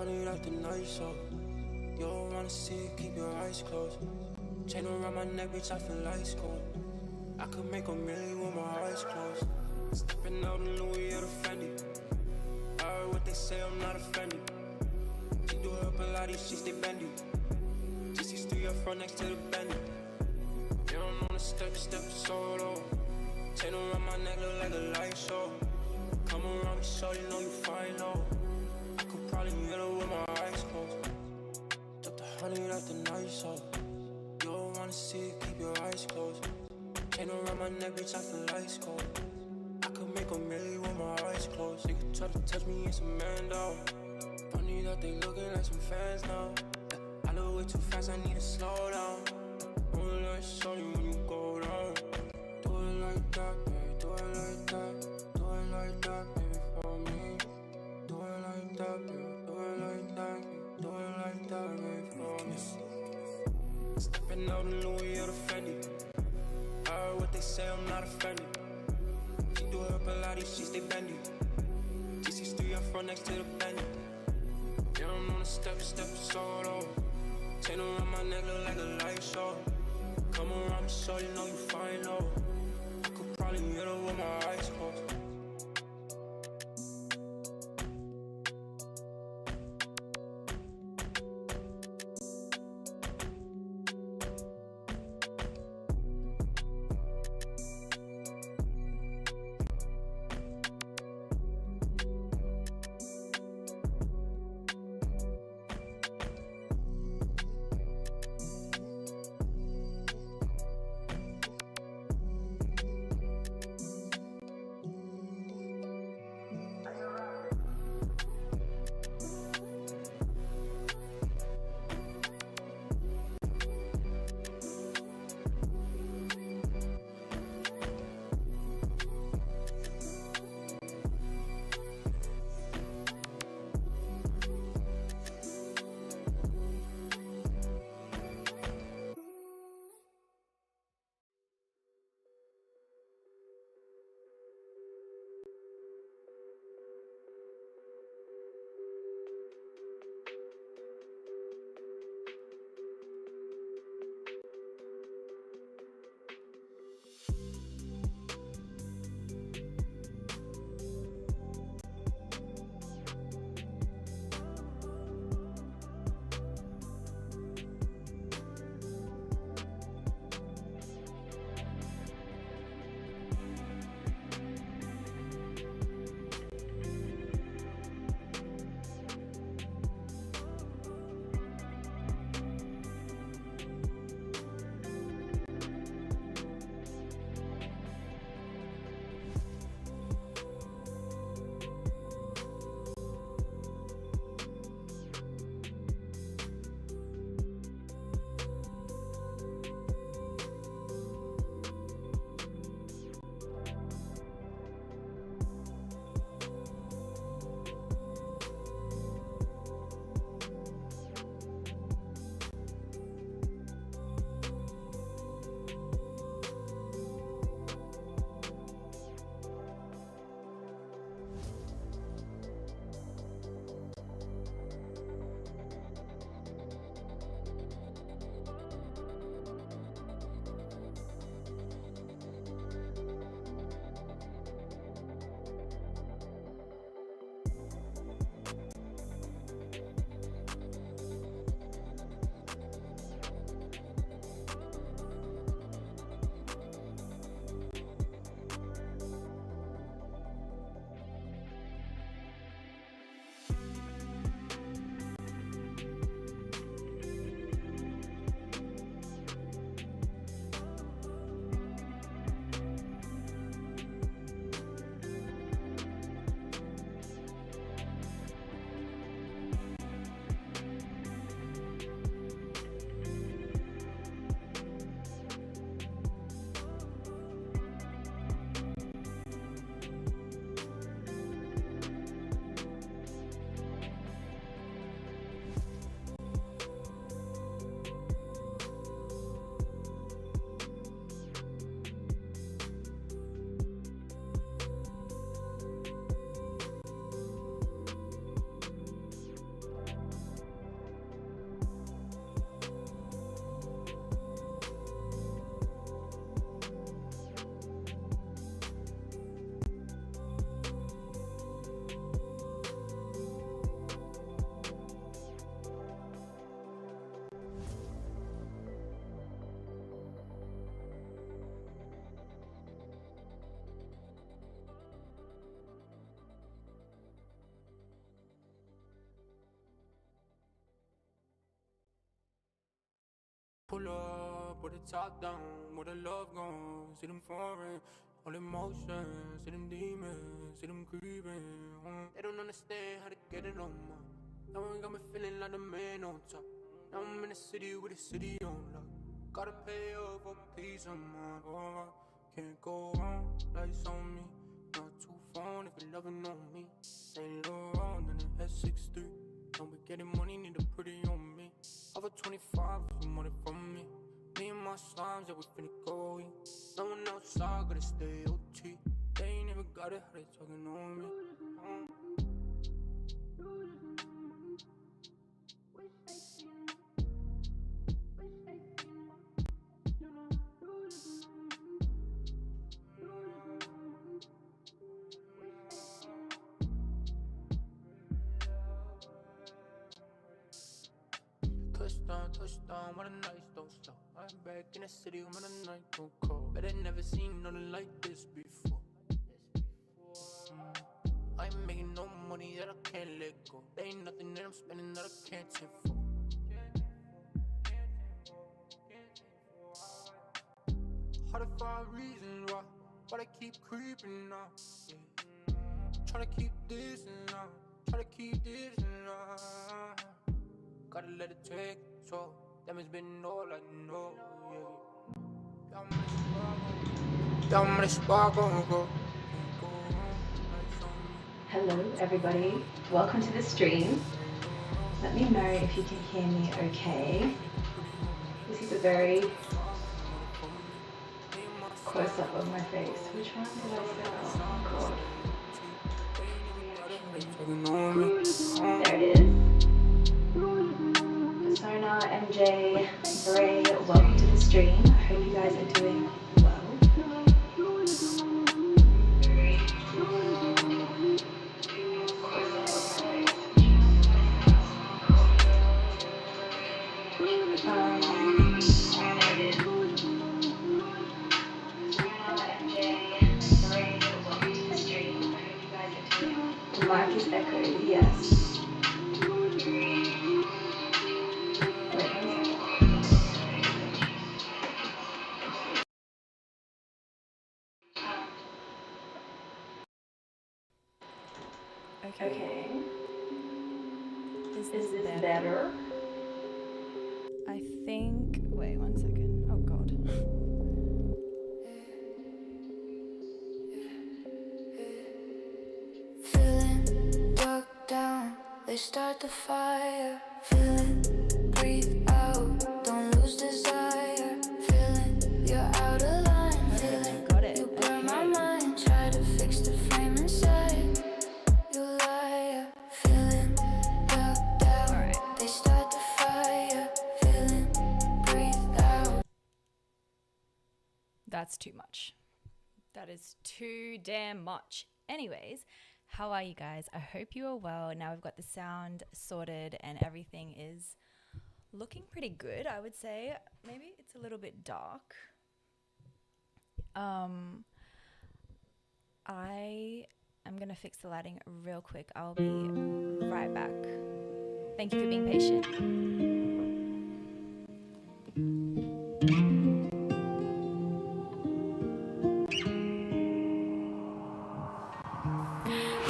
100 out the night, so you don't wanna see it, keep your eyes closed. Chain around my neck, bitch, I feel like school. I could make a million with my eyes closed. Stepping out in Louis or the Fendi. I heard what they say, I'm not offended. She do her Pilates, she stay bendy. G63 up front next to the bendy. You don't wanna step solo. Chain around my neck, look like a light show. Come around me, shorty, know you fine, though. I could probably hit her with my eyes closed. Took the 100 out the night, so you don't wanna see it, keep your eyes closed. Chain around my neck, bitch, I feel like cold. I could make a million with my eyes closed. They could try to touch me, it's a man, dog. Funny that they looking like some fans now. I look way too fast, I need to slow down. Only like shorty when you go down. Do it like that, baby, do it like that. Do it like that, baby, for me. Do it like that, baby, do it like that. Do it like that, baby, for me. Stepping out in Louis or the Fendi. I heard what they say, I'm not offended. She do her Pilates, she stay bendy. G63 up front next to the bendy. You don't wanna step solo. Chain around my neck, look like a light show. Come around me, shorty, know you fine, though. I could probably hit her with my eyes closed. Pull up with the top down, where the love gone. See them foreign, all emotions. See them demons, see them creeping. They don't understand how to get it on my. Now one got me feeling like the man on top. Now I'm in the city with the city on lock. Gotta pay up for peace of mind. Oh, I can't go on, lights on me. Not too phone if you're loving on me. Ain't Laurent in the S63. Don't be getting money, need to put it on me. Over 25, if you want it from me. Me and my slimes, yeah, we finna go in. No one outside, gotta stay OT. They ain't even got it, how they talking on me. Touchdown, what a night don't stop. I'm back in the city when the night don't call. But I never seen nothing like this before. I ain't making no money that I can't let go. There ain't nothing that I'm spending that I can't take for. Hard to find reasons why, but I keep creeping now. Yeah. Try to keep this and now, try to keep this and now. Gotta let it take so them has been all I know. Down the spark on go. Hello everybody, welcome to the stream. Let me know if you can hear me okay. This is a very close up of my face. Which one did I set up? Oh god. There it is. Persona, MJ, Bray, welcome to the stream. I hope you guys are doing well. The mic is echoed, yes. Okay. Is this better? I think. Wait 1 second. Oh god. Feeling dug down, they start the fire. Feeling, breathe out, don't lose desire. Feeling, you're out of line. Feeling, got it. you blur my mind. Try to fix the flame inside. You liar. Feeling dug down, Alright. they start the fire. Feeling, breathe out. That's too much. That is too damn much. Anyways, how are you guys? I hope you are well. Now we've got the sound sorted and everything is looking pretty good, I would say. Maybe it's a little bit dark. I am going to fix the lighting real quick. I'll be right back. Thank you for being patient.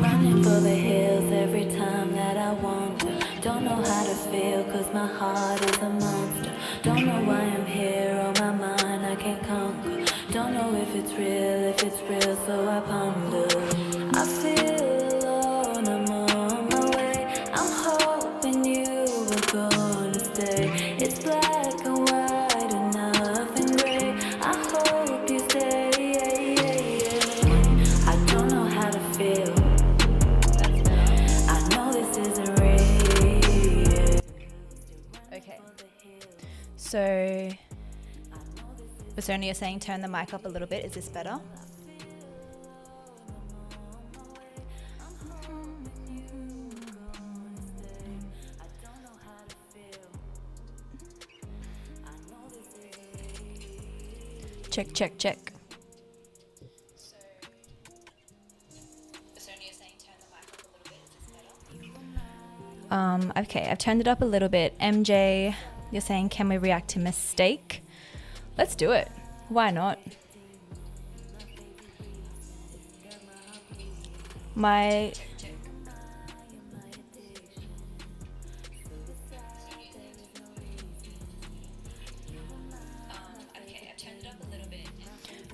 Running for the hills every time that I wander. Don't know how to feel cause my heart is a monster. Don't know why I'm here, on my mind I can't conquer. Don't know if it's real, so I ponder. I feel alone, I'm on my way. I'm hoping you were gonna stay. It's black and white and nothing gray. I hope you stay. I don't know how to feel. I know this isn't real. Okay. So, Persona, you're saying turn the mic up a little bit. Is this better? Check, check, check. Okay, I've turned it up a little bit. MJ, You're saying, can we react to Mistake? Let's do it. Why not? My...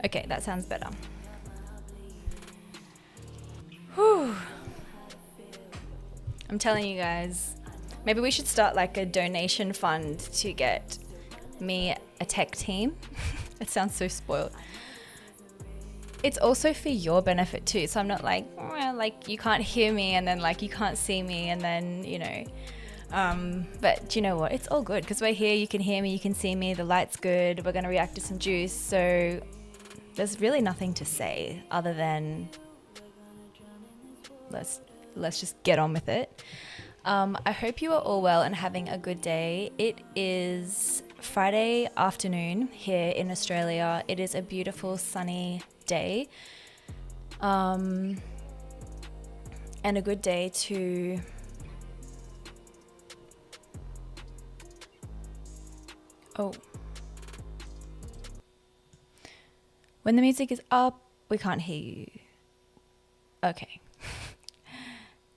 Okay, that sounds better. Whew. I'm telling you guys, maybe we should start like a donation fund to get me a tech team. It sounds so spoiled. It's also for your benefit too. So I'm not like, oh, like you can't hear me and then like you can't see me and then, you know. But do you know what? It's all good because we're here. You can hear me, you can see me. The light's good. We're going to react to some juice. So there's really nothing to say other than let's just get on with it. I hope you are all well and having a good day. It is Friday afternoon here in Australia. It is a beautiful sunny day. And a good day to when the music is up, we can't hear you. Okay.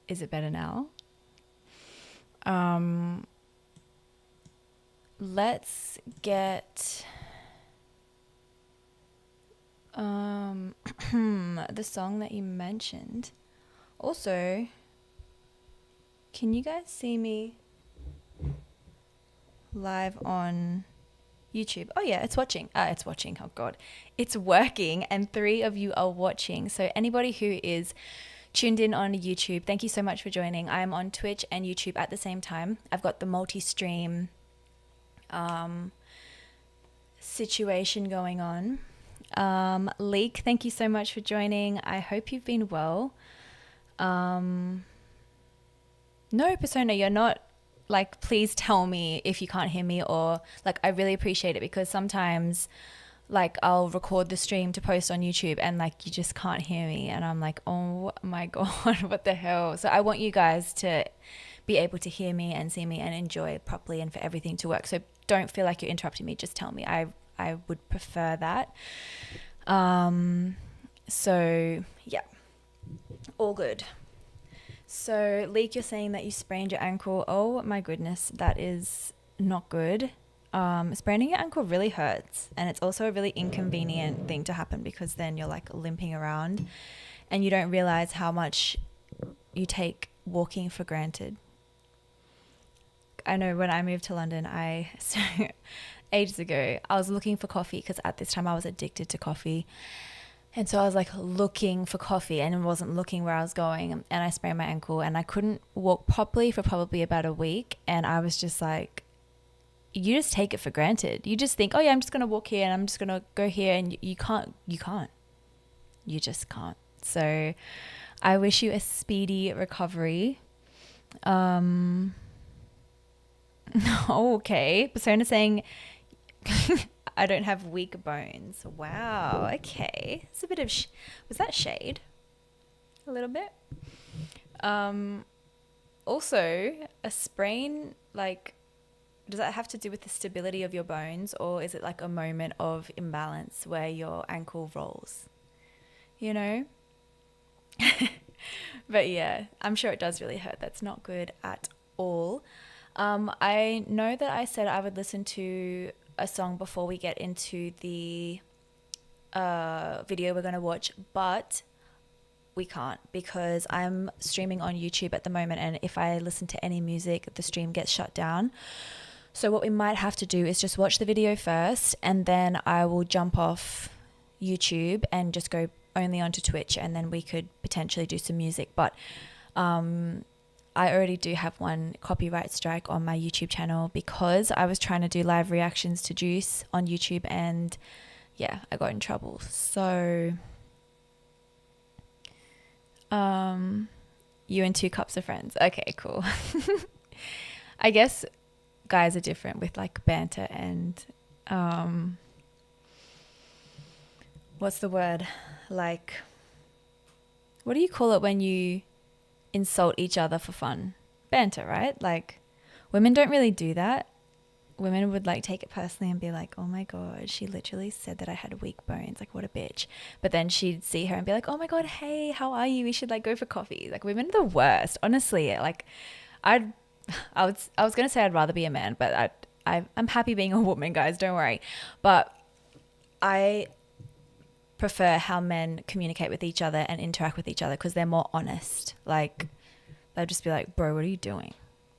Is it better now? Let's get the song that you mentioned. Also, can you guys see me live on YouTube? Oh yeah, it's watching. It's watching. Oh God, it's working, and 3 of you are watching. So anybody who is tuned in on YouTube, thank you so much for joining. I'm on Twitch and YouTube at the same time. I've got the multi-stream situation going on. Leek, thank you so much for joining. I hope you've been well. No, Persona, you're not. Like, please tell me if you can't hear me, or like, I really appreciate it because sometimes like I'll record the stream to post on YouTube and like you just can't hear me and I'm like, oh my God, what the hell? So I want you guys to be able to hear me and see me and enjoy it properly and for everything to work. So don't feel like you're interrupting me, just tell me. I would prefer that. So yeah, all good. So Leek, you're saying that you sprained your ankle. Oh my goodness, that is not good. Spraining your ankle really hurts, and it's also a really inconvenient thing to happen because then you're like limping around and you don't realize how much you take walking for granted. I know when I moved to London, ages ago, I was looking for coffee because at this time I was addicted to coffee. And so I was like looking for coffee and wasn't looking where I was going, and I sprained my ankle and I couldn't walk properly for probably about a week. And I was just like, you just take it for granted. You just think, oh yeah, I'm just going to walk here and I'm just going to go here, and you can't. You just can't. So I wish you a speedy recovery. Okay. Persona saying, I don't have weak bones. Wow. Okay. It's a bit of, was that shade? A little bit. Also, a sprain, like, does that have to do with the stability of your bones, or is it like a moment of imbalance where your ankle rolls? You know? But yeah, I'm sure it does really hurt. That's not good at all. I know that I said I would listen to a song before we get into the video we're going to watch, but we can't because I'm streaming on YouTube at the moment, and if I listen to any music, the stream gets shut down. So what we might have to do is just watch the video first, and then I will jump off YouTube and just go only onto Twitch, and then we could potentially do some music. But I already do have one copyright strike on my YouTube channel because I was trying to do live reactions to Juice on YouTube, and yeah, I got in trouble. So you and 2 cups of friends. Okay, cool. I guess guys are different with like banter and what's the word? Like, what do you call it when you insult each other for fun? Banter, right? Like, women don't really do that. women would like take it personally and be like, oh my God, she literally said that I had weak bones. Like, what a bitch. But then she'd see her and be like, oh my God, hey, how are you? We should like go for coffee. Like, women are the worst, honestly. Like, I was going to say I'd rather be a man, but I'm happy being a woman, guys. Don't worry. But I prefer how men communicate with each other and interact with each other because they're more honest. Like, they'll just be like, bro, what are you doing?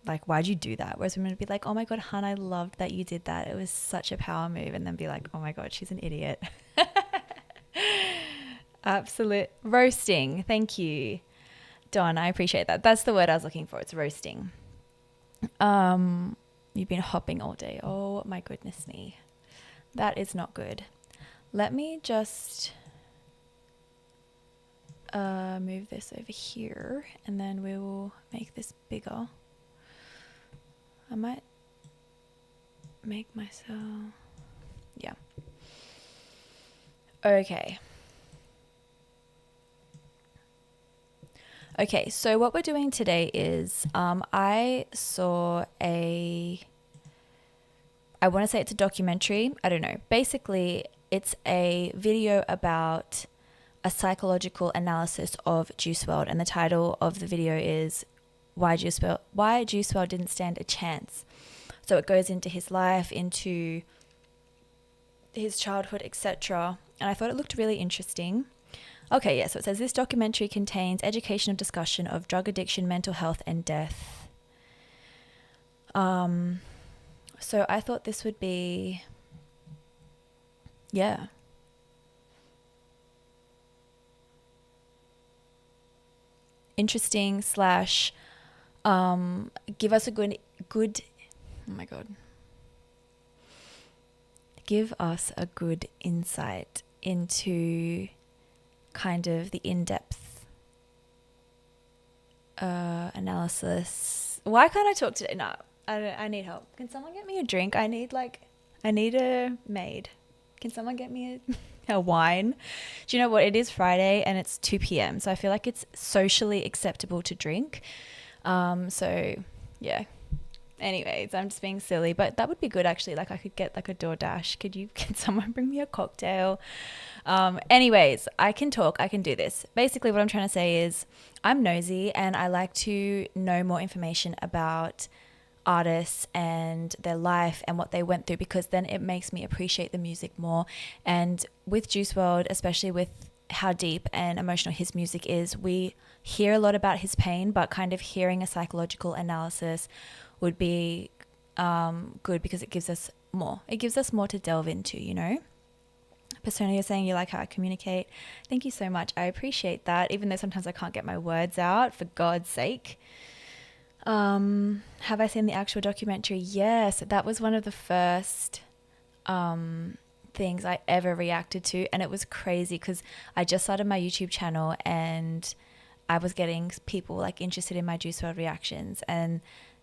Like, why'd you do that? Whereas women would be like, oh my God, hun, I loved that you did that. It was such a power move. And then be like, oh my God, she's an idiot. Absolute roasting. Thank you, Don. I appreciate that. That's the word I was looking for. It's roasting. You've been hopping all day. Oh my goodness me. That is not good. Let me just move this over here and then we will make this bigger. I might make myself, yeah. Okay. Okay, so what we're doing today is I saw I want to say it's a documentary. I don't know. Basically, it's a video about a psychological analysis of Juice WRLD, and the title of the video is why Juice WRLD didn't stand a chance. So it goes into his life, into his childhood, etc. And I thought it looked really interesting. Okay, yeah, so it says this documentary contains educational discussion of drug addiction, mental health, and death. So I thought this would be, yeah. Interesting / give us a good, oh my God. Give us a good insight into kind of the in-depth analysis. Why can't I talk today? No, I need help. Can someone get me a drink? I need a maid. Can someone get me a wine? Do you know what? It is Friday and it's 2 p.m. So I feel like it's socially acceptable to drink. So yeah. Anyways, I'm just being silly, but that would be good actually. Like I could get like a DoorDash. Can someone bring me a cocktail? Anyways, I can talk. I can do this. Basically what I'm trying to say is I'm nosy and I like to know more information about artists and their life and what they went through, because then it makes me appreciate the music more. And with Juice WRLD, especially with how deep and emotional his music is, we hear a lot about his pain, but kind of hearing a psychological analysis would be good because it gives us more. It gives us more to delve into, you know? Persona, you're saying you like how I communicate. Thank you so much. I appreciate that, even though sometimes I can't get my words out, for God's sake. Have I seen the actual documentary? Yes, that was one of the first things I ever reacted to, and it was crazy because I just started my YouTube channel and I was getting people like interested in my Juice WRLD reactions, and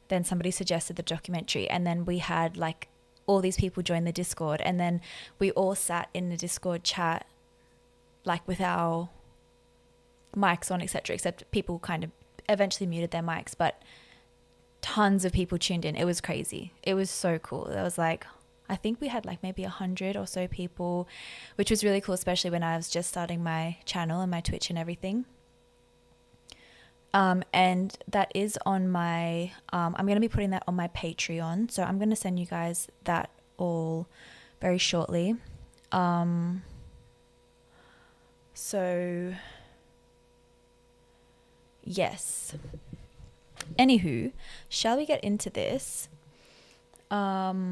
then somebody suggested the documentary, and then we had like all these people join the Discord, and then we all sat in the Discord chat like with our mics on, etc., except people kind of eventually muted their mics, but tons of people tuned in. It was crazy. It was so cool. There was like, I think we had like maybe 100 or so people, which was really cool, especially when I was just starting my channel and my Twitch and everything. And that is on my, I'm going to be putting that on my Patreon. So I'm going to send you guys that all very shortly. So yes. Anywho, shall we get into this? I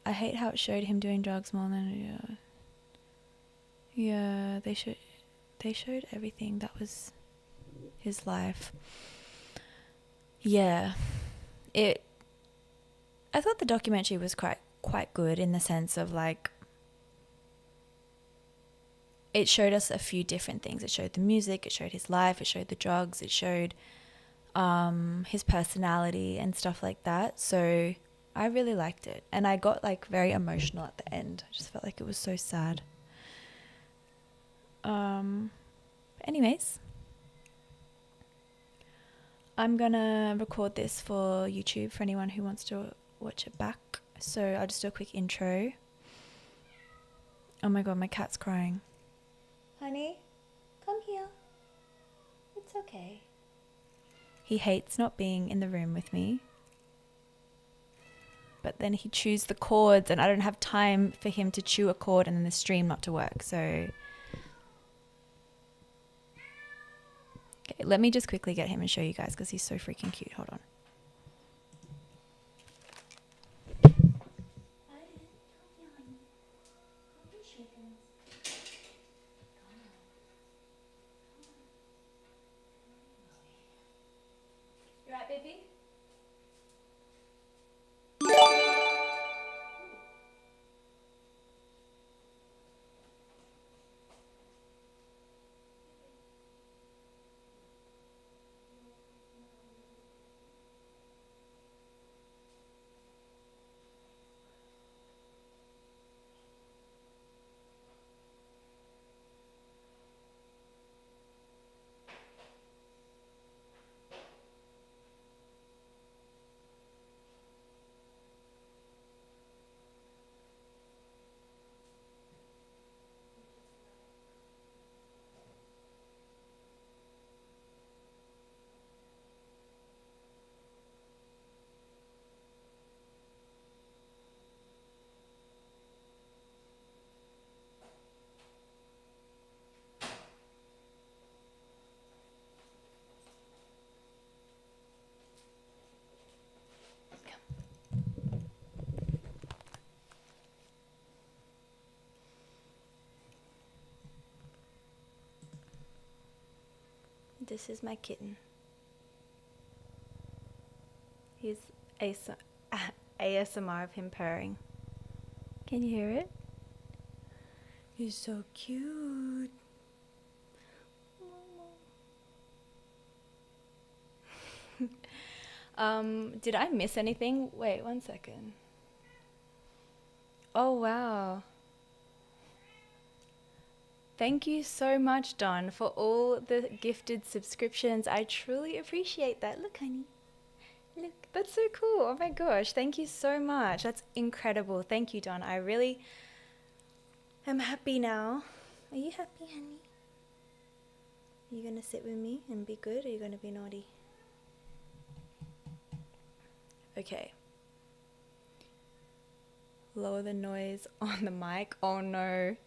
hate how it showed him doing drugs more than, yeah, they showed everything that was his life. Yeah, I thought the documentary was quite good in the sense of like, it showed us a few different things. It showed the music, it showed his life, it showed the drugs, it showed his personality and stuff like that. So I really liked it, and I got like very emotional at the end. I just felt like it was so sad. Anyways, I'm gonna record this for YouTube for anyone who wants to watch it back, So I'll just do a quick intro. Oh my god, my cat's crying. Honey, come here. It's okay. He hates not being in the room with me. But then he chews the cords and I don't have time for him to chew a cord and then the stream not to work. So okay, let me just quickly get him and show you guys because he's so freaking cute. Hold on. You right, baby? This is my kitten. He's ASMR of him purring. Can you hear it? He's so cute. Did I miss anything? Wait, 1 second. Oh, wow. Thank you so much, Don, for all the gifted subscriptions. I truly appreciate that. Look, honey. Look, that's so cool. Oh my gosh. Thank you so much. That's incredible. Thank you, Don. I really am happy now. Are you happy, honey? Are you going to sit with me and be good, or are you going to be naughty? Okay. Lower the noise on the mic. Oh no.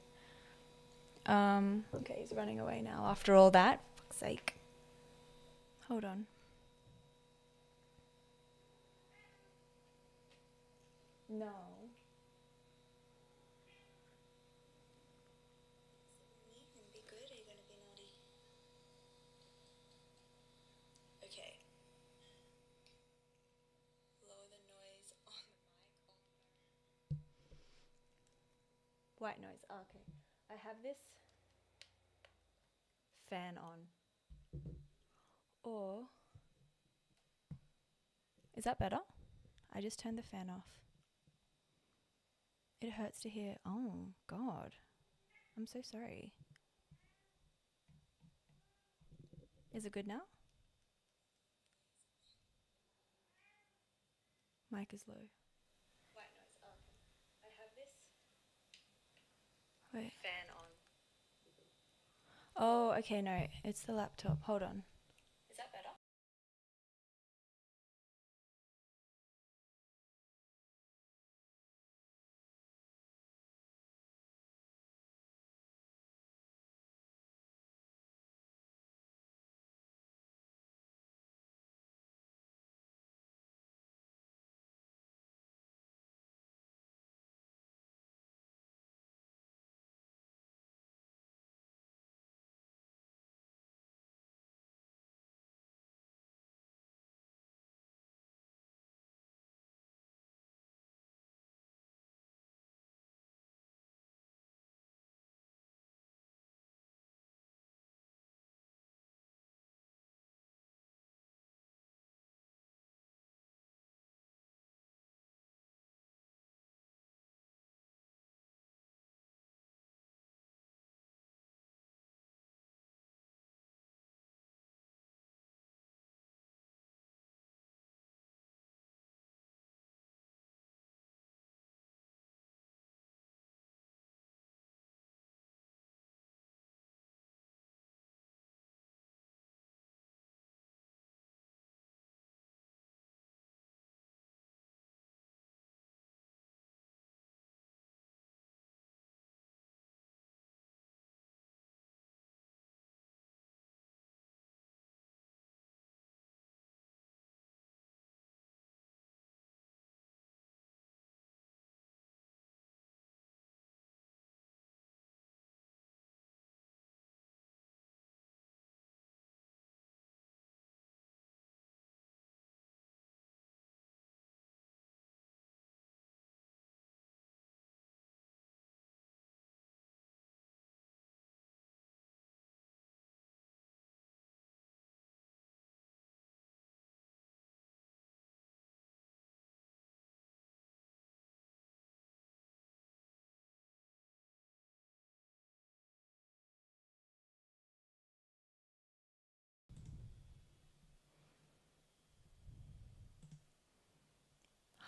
Okay, he's running away now after all that. For fuck's sake. Hold on. No. Be good, or are you gonna be naughty? Okay. Lower the noise on the mic. White noise. Oh, okay. I have this fan on. Or is that better? I just turned the fan off. It hurts to hear. Oh God. I'm so sorry. Is it good now? Mic is low. White noise. Oh, okay. I have this fan on. Oh, okay, no. It's the laptop. Hold on. Is that better?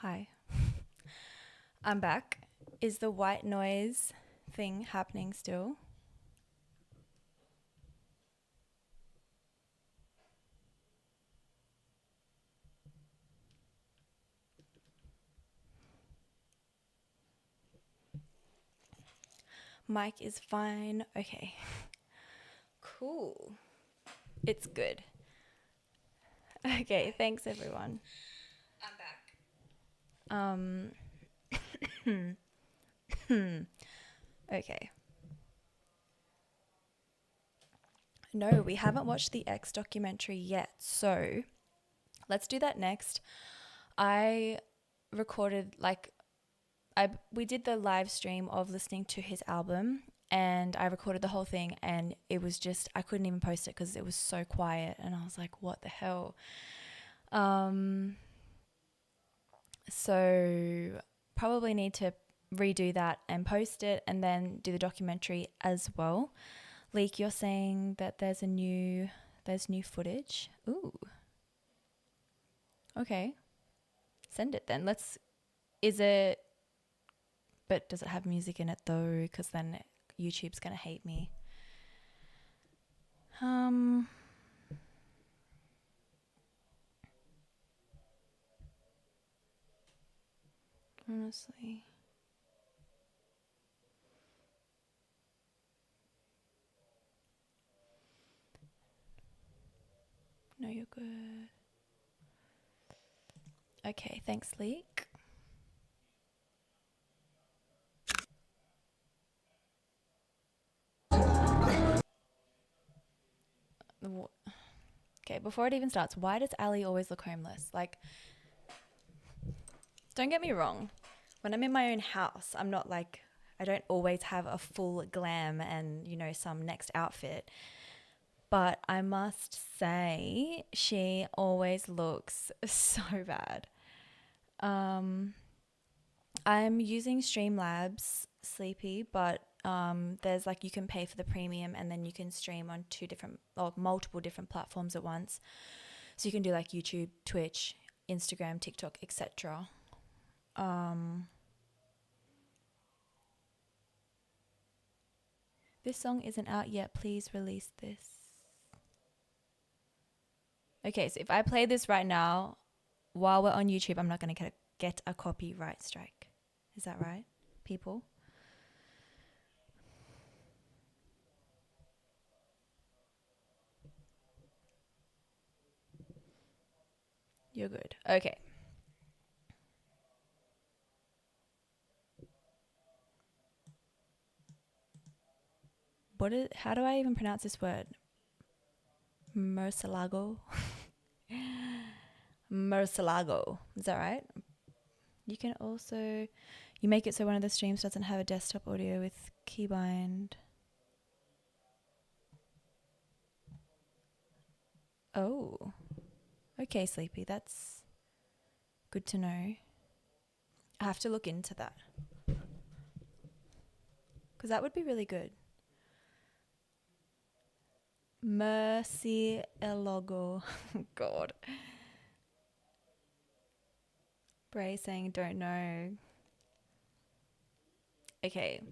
Hi. I'm back. Is the white noise thing happening still? Mic is fine. Okay. Cool. It's good. Okay, thanks everyone. I'm back. Okay. No, we haven't watched the X documentary yet, so let's do that next. I recorded we did the live stream of listening to his album, and I recorded the whole thing, and it was just, I couldn't even post it because it was so quiet, and I was like, what the hell? So probably need to redo that and post it, and then do the documentary as well. Leek, you're saying that there's new footage. Ooh. Okay. Send it then. But does it have music in it though? Because then YouTube's going to hate me. Honestly. No, you're good. Okay, thanks, Leek. Okay, before it even starts, why does Ali always look homeless? Like, don't get me wrong. When I'm in my own house, I'm not like, I don't always have a full glam and, some next outfit. But I must say, she always looks so bad. I'm using Streamlabs Sleepy, but there's you can pay for the premium and then you can stream on multiple different platforms at once. So you can do YouTube, Twitch, Instagram, TikTok, etc. This song isn't out yet. Please release this. Okay, so if I play this right now, while we're on YouTube, I'm not going to get a copyright strike. Is that right, people? You're good. Okay. How do I even pronounce this word? Murcielago. Murcielago. Is that right? You can also, you make it so one of the streams doesn't have a desktop audio with keybind. Oh. Okay, Sleepy. That's good to know. I have to look into that. Because that would be really good. Murcielago. God. Bray saying don't know. Okay.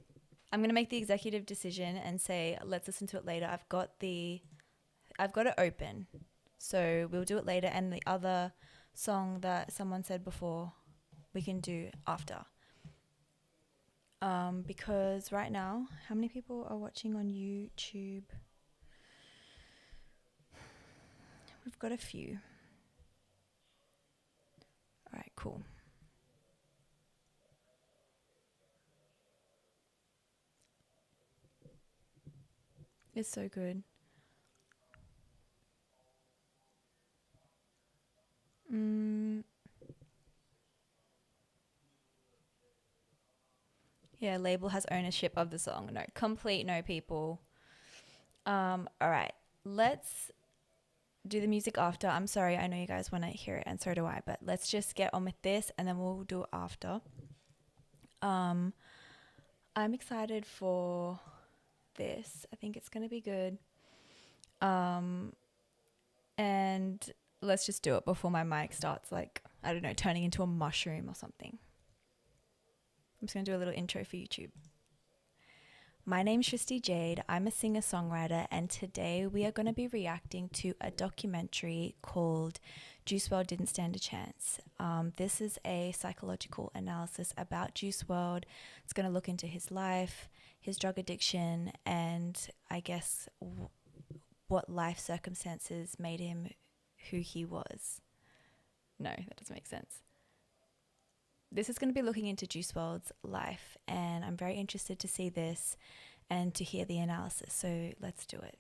I'm going to make the executive decision and say let's listen to it later. I've got it open. So we'll do it later, and the other song that someone said before we can do after. Because right now, how many people are watching on YouTube? We've got a few. All right, cool. It's so good. Yeah, label has ownership of the song. No, complete no, people. All right, let's do the music after. I'm sorry, I know you guys want to hear it, and so do I, but let's just get on with this, and then we'll do it after. I'm excited for this. I think it's going to be good. And let's just do it before my mic starts I don't know, turning into a mushroom or something. I'm just going to do a little intro for YouTube. My name's Tristy Jade. I'm a singer-songwriter, and today we are going to be reacting to a documentary called Juice WRLD Didn't Stand a Chance. This is a psychological analysis about Juice WRLD. It's going to look into his life, his drug addiction, and I guess what life circumstances made him who he was. No, that doesn't make sense. This is going to be looking into Juice WRLD's life, and I'm very interested to see this and to hear the analysis. So let's do it.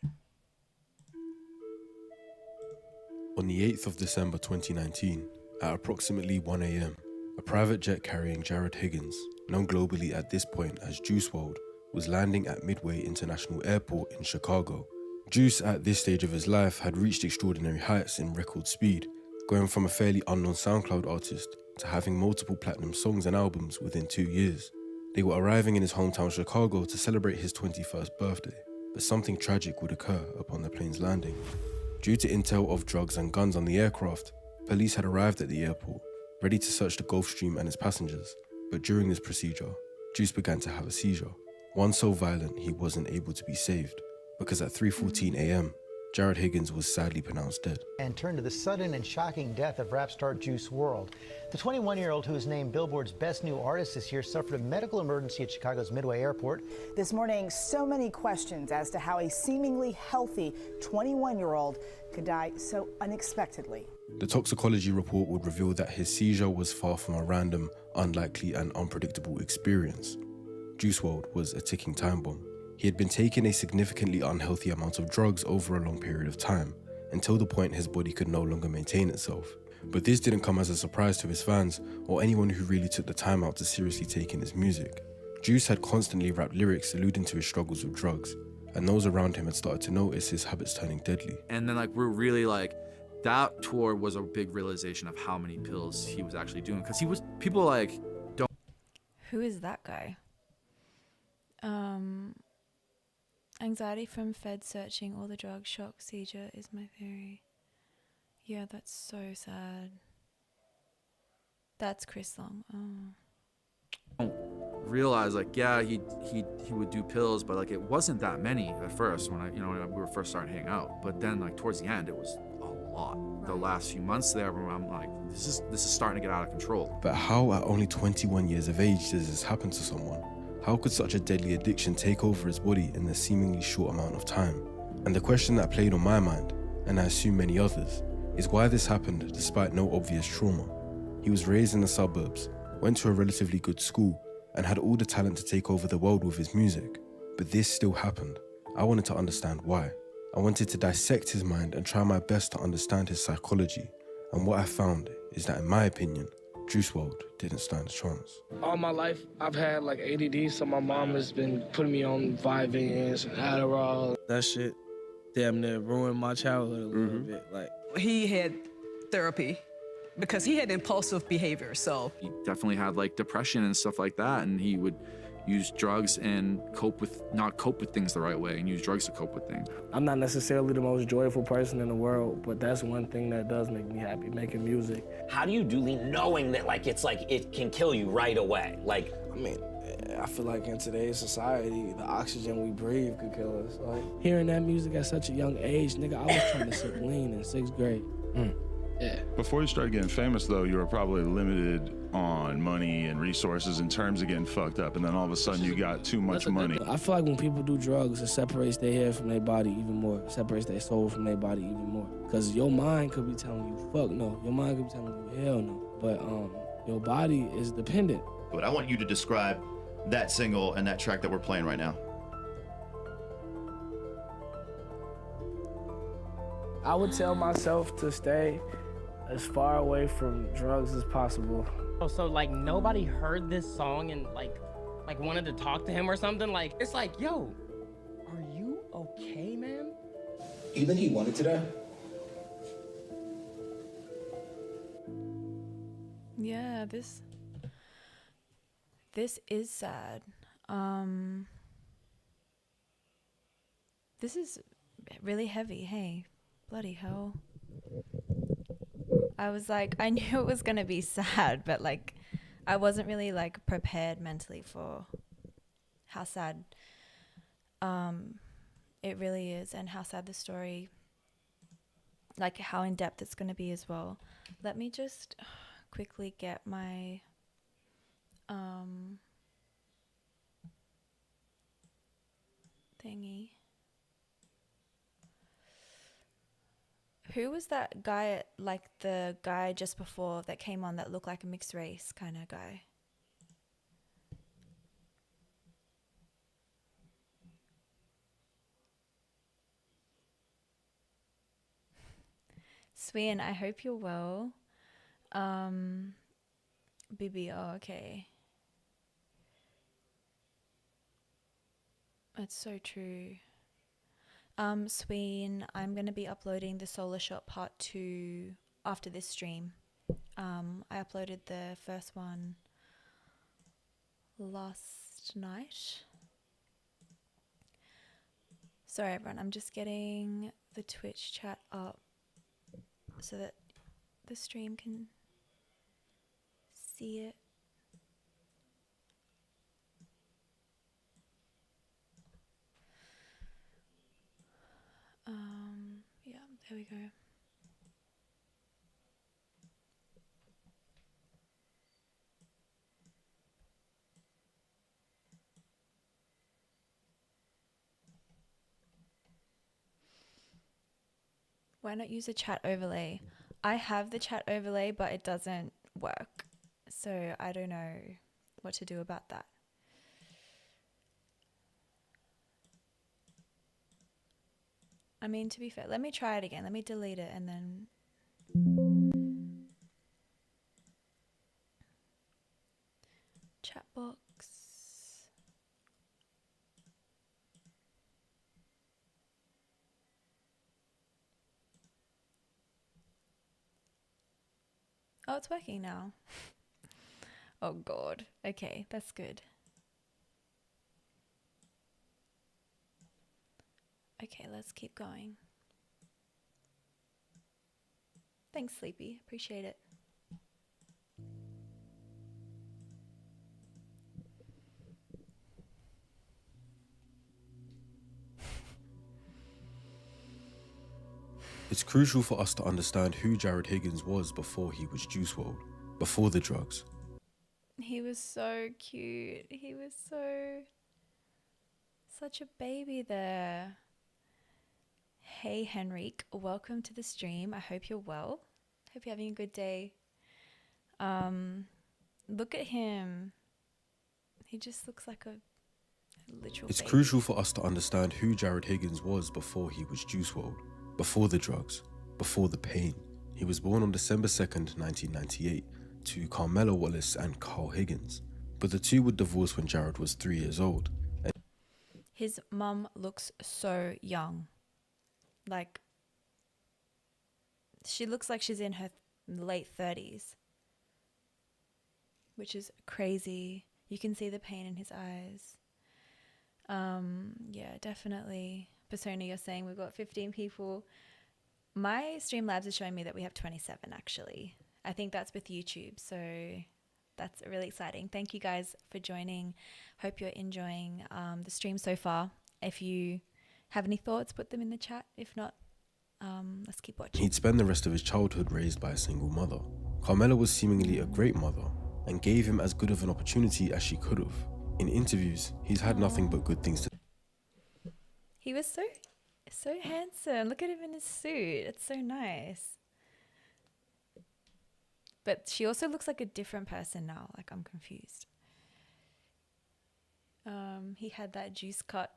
On the 8th of December 2019, at approximately 1 a.m., a private jet carrying Jared Higgins, known globally at this point as Juice WRLD, was landing at Midway International Airport in Chicago. Juice, at this stage of his life, had reached extraordinary heights in record speed, going from a fairly unknown SoundCloud artist to having multiple platinum songs and albums within 2 years. They were arriving in his hometown Chicago to celebrate his 21st birthday, but something tragic would occur upon the plane's landing. Due to intel of drugs and guns on the aircraft, police had arrived at the airport, ready to search the Gulfstream and its passengers, but during this procedure, Juice began to have a seizure, one so violent he wasn't able to be saved, because at 3:14 a.m., Jared Higgins was sadly pronounced dead. And turn to the sudden and shocking death of rap star Juice WRLD. The 21-year-old, who was named Billboard's Best New Artist this year, suffered a medical emergency at Chicago's Midway Airport. This morning, so many questions as to how a seemingly healthy 21-year-old could die so unexpectedly. The toxicology report would reveal that his seizure was far from a random, unlikely, and unpredictable experience. Juice WRLD was a ticking time bomb. He had been taking a significantly unhealthy amount of drugs over a long period of time, until the point his body could no longer maintain itself. But this didn't come as a surprise to his fans, or anyone who really took the time out to seriously take in his music. Juice had constantly rapped lyrics alluding to his struggles with drugs, and those around him had started to notice his habits turning deadly. And then we're really that tour was a big realization of how many pills he was actually doing, because people don't. Who is that guy? Anxiety from Fed searching all the drugs, shock, seizure is my theory. Yeah, that's so sad. That's Chris Long. Oh. Don't realize he would do pills, but it wasn't that many at first when we were first starting to hang out. But then towards the end it was a lot. Right. The last few months there, I'm like, this is starting to get out of control. But how at only 21 years of age does this happen to someone? How could such a deadly addiction take over his body in a seemingly short amount of time? And the question that played on my mind, and I assume many others, is why this happened despite no obvious trauma. He was raised in the suburbs, went to a relatively good school, and had all the talent to take over the world with his music. But this still happened. I wanted to understand why. I wanted to dissect his mind and try my best to understand his psychology. And what I found is that, in my opinion, Juice WRLD didn't stand a chance. All my life, I've had ADD, so my mom has been putting me on Vyvanse and Adderall. That shit damn near ruined my childhood a little bit. He had therapy because he had impulsive behavior, so. He definitely had depression and stuff like that, and he would use drugs and not cope with things the right way, and use drugs to cope with things. I'm not necessarily the most joyful person in the world, but that's one thing that does make me happy, making music. How do you do knowing that it can kill you right away? I feel in today's society, the oxygen we breathe could kill us. Hearing that music at such a young age, nigga, I was trying to sip lean in 6th grade. Yeah. Before you started getting famous, though, you were probably limited on money and resources in terms of getting fucked up, and then all of a sudden you got too much money. I feel when people do drugs, it separates their head from their body even more. It separates their soul from their body even more. Because your mind could be telling you, fuck no. Your mind could be telling you, hell no. But your body is dependent. But I want you to describe that single and that track that we're playing right now. I would tell myself to stay as far away from drugs as possible. So nobody heard this song and wanted to talk to him or something? It's yo, are you okay, man? Do you think he wanted to die? Yeah, this is sad. This is really heavy. Hey, bloody hell. I was like, I knew it was gonna be sad, but like, I wasn't really like prepared mentally for how sad it really is, and how sad the story, like how in depth it's gonna be as well. Let me just quickly get my thingy. Who was that guy, like the guy just before that came on that looked like a mixed race kind of guy? Swean, I hope you're well. Bibi, oh, okay. That's so true. Sween, I'm going to be uploading the Solar Shot Part 2 after this stream. I uploaded the first one last night. Sorry everyone, I'm just getting the Twitch chat up so that the stream can see it. Yeah, there we go. Why not use a chat overlay? I have the chat overlay, but it doesn't work. So I don't know what to do about that. I mean, to be fair, let me try it again. Let me delete it and then... Chat box. Oh, it's working now. Oh God. Okay, that's good. Okay, let's keep going. Thanks, Sleepy. Appreciate it. It's crucial for us to understand who Jared Higgins was before he was Juice WRLD, before the drugs. He was so cute. He was such a baby there. Hey, Henrique. Welcome to the stream. I hope you're well. Hope you're having a good day. Look at him. He just looks like a literal It's baby. crucial for us to understand who Jared Higgins was before he was Juice WRLD, before the drugs, before the pain. He was born on December 2nd, 1998, to Carmela Wallace and Carl Higgins, but the two would divorce when Jared was 3 years old. His mum looks so young. Like, she looks like she's in her late 30s, which is crazy. You can see the pain in his eyes. Yeah, definitely. Persona, you're saying we've got 15 people. My Streamlabs is showing me that we have 27 actually. I think that's with YouTube, so that's really exciting. Thank you guys for joining. Hope you're enjoying the stream so far. If you have any thoughts, put them in the chat. If not, let's keep watching. He'd spend the rest of his childhood raised by a single mother. Carmela was seemingly a great mother and gave him as good of an opportunity as she could have. In interviews, he's had nothing but good things to... He was so handsome. Look at him in his suit. It's so nice. But she also looks like a different person now. Like, I'm confused. He had that juice cut.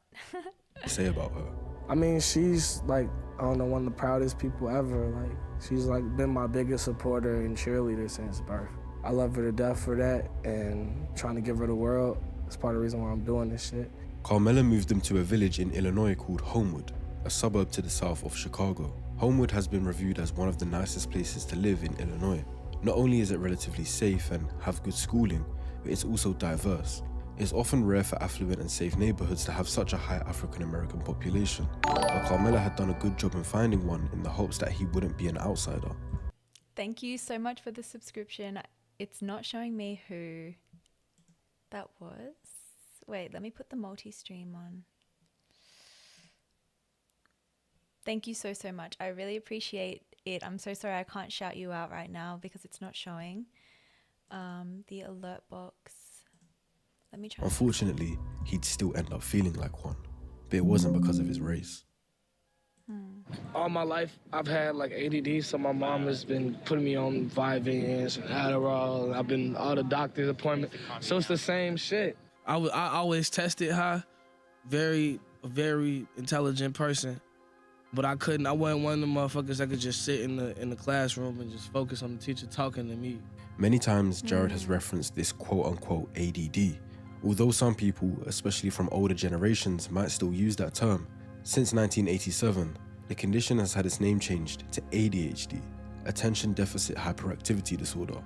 say about her. I mean, she's like, I don't know, one of the proudest people ever. Like, she's like been my biggest supporter and cheerleader since birth. I love her to death for that, and trying to give her the world is part of the reason why I'm doing this shit. Carmela moved them to a village in Illinois called Homewood, a suburb to the south of Chicago. Homewood has been reviewed as one of the nicest places to live in Illinois. Not only is it relatively safe and have good schooling, but it's also diverse. It's often rare for affluent and safe neighborhoods to have such a high African American population, but Carmela had done a good job in finding one in the hopes that he wouldn't be an outsider. Thank you so much for the subscription. It's not showing me who that was. Wait, let me put the multi-stream on. Thank you so much. I really appreciate it. I'm so sorry I can't shout you out right now because it's not showing. The alert box. Let me try. Unfortunately, he'd still end up feeling like one, but it wasn't because of his race. All my life, I've had like ADD, so my mom has been putting me on Vyvanse and Adderall, and I've been all the doctor's appointments. So it's the same shit. I always tested high, very intelligent person, but I wasn't one of the motherfuckers that could just sit in the classroom and just focus on the teacher talking to me. Many times, Jared has referenced this quote-unquote ADD, although some people, especially from older generations, might still use that term. Since 1987, the condition has had its name changed to ADHD, Attention Deficit Hyperactivity Disorder.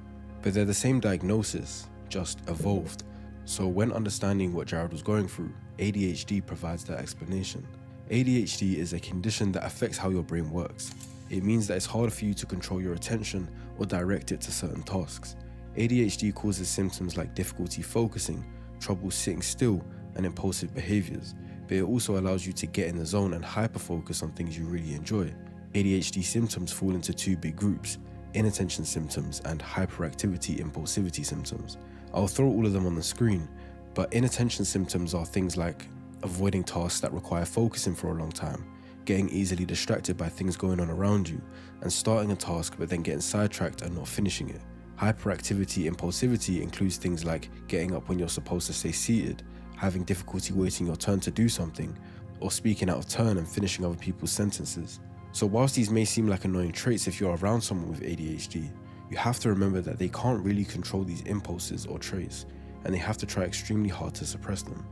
But they're the same diagnosis, just evolved. So when understanding what Jared was going through, ADHD provides that explanation. ADHD is a condition that affects how your brain works. It means that it's harder for you to control your attention or direct it to certain tasks. ADHD causes symptoms like difficulty focusing, trouble sitting still, and impulsive behaviors. But it also allows you to get in the zone and hyper-focus on things you really enjoy. ADHD symptoms fall into two big groups: inattention symptoms and hyperactivity impulsivity symptoms. I'll throw all of them on the screen, but inattention symptoms are things like avoiding tasks that require focusing for a long time, getting easily distracted by things going on around you, and starting a task but then getting sidetracked and not finishing it. Hyperactivity impulsivity includes things like getting up when you're supposed to stay seated, having difficulty waiting your turn to do something, or speaking out of turn and finishing other people's sentences. So whilst these may seem like annoying traits if you're around someone with ADHD, you have to remember that they can't really control these impulses or traits, and they have to try extremely hard to suppress them.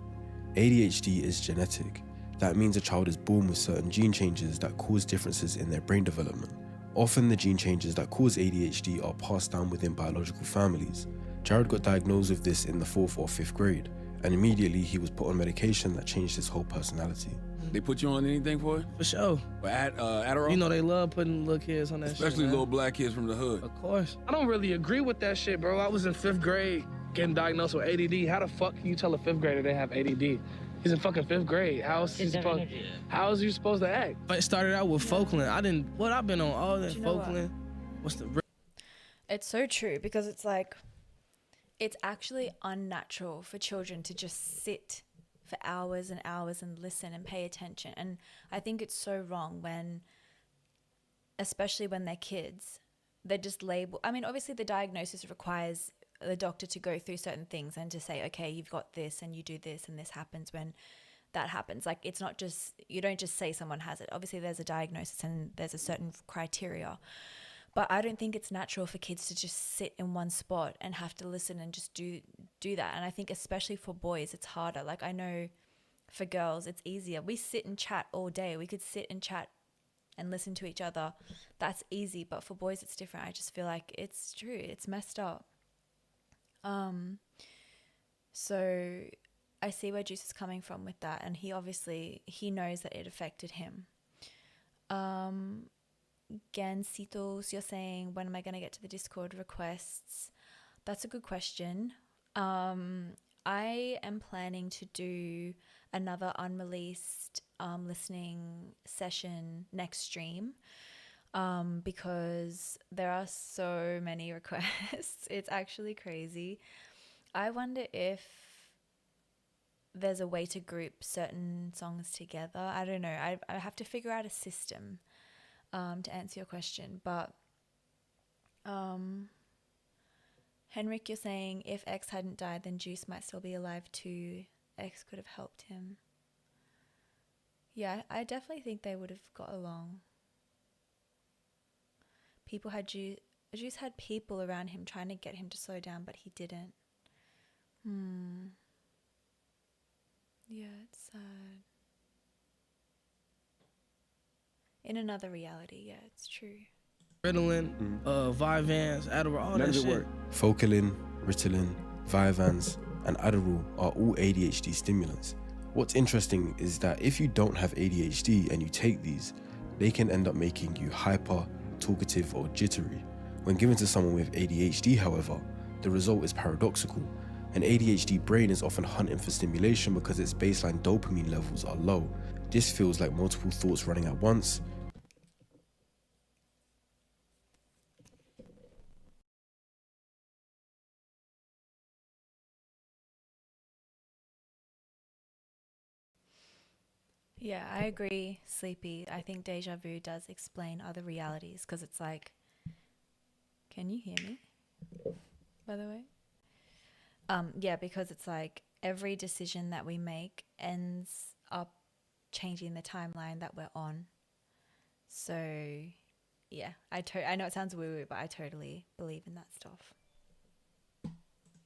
ADHD is genetic. That means a child is born with certain gene changes that cause differences in their brain development. Often the gene changes that cause ADHD are passed down within biological families. Jared got diagnosed with this in the 4th or 5th grade, and immediately he was put on medication that changed his whole personality. They put you on anything for it? For sure. Adderall? You know they love putting little kids on that Especially shit, man. little black kids from the hood. Of course. I don't really agree with that shit, bro. I was in 5th grade getting diagnosed with ADD. How the fuck can you tell a 5th grader they have ADD? He's in fucking 5th grade. How is he supposed to act? But it started out with Falkland. I've been on all that Falkland. It's so true because it's like, it's actually unnatural for children to just sit for hours and hours and listen and pay attention. And I think it's so wrong when, especially when they're kids, they just label. I mean, obviously the diagnosis requires the doctor to go through certain things and to say, okay, you've got this and you do this and this happens when that happens. Like, it's not just, you don't just say someone has it. Obviously there's a diagnosis and there's a certain criteria. But I don't think it's natural for kids to just sit in one spot and have to listen and just do that. And I think especially for boys, it's harder. Like, I know for girls, it's easier. We sit and chat all day. We could sit and chat and listen to each other. That's easy. But for boys, it's different. I just feel like it's true. It's messed up. So I see where Juice is coming from with that. And he knows that it affected him. Gancitos, you're saying, when am I going to get to the Discord requests? That's a good question. I am planning to do another unreleased listening session next stream because there are so many requests. It's actually crazy. I wonder if there's a way to group certain songs together. I don't know. I have to figure out a system to answer your question. But Henrik, you're saying if X hadn't died, then Juice might still be alive too. X could have helped him. Yeah, I definitely think they would have got along. People had Juice had people around him trying to get him to slow down, but he didn't. Yeah, it's sad. In another reality, yeah, it's true. Ritalin, Vyvanse, Adderall, all that shit. Focalin, Ritalin, Vyvanse, and Adderall are all ADHD stimulants. What's interesting is that if you don't have ADHD and you take these, they can end up making you hyper, talkative, or jittery. When given to someone with ADHD, however, the result is paradoxical. An ADHD brain is often hunting for stimulation because its baseline dopamine levels are low. This feels like multiple thoughts running at once. Yeah, I agree, Sleepy. I think deja vu does explain other realities because it's like, can you hear me, by the way? Yeah, because it's like every decision that we make ends up changing the timeline that we're on. So, yeah, I know it sounds woo-woo, but I totally believe in that stuff.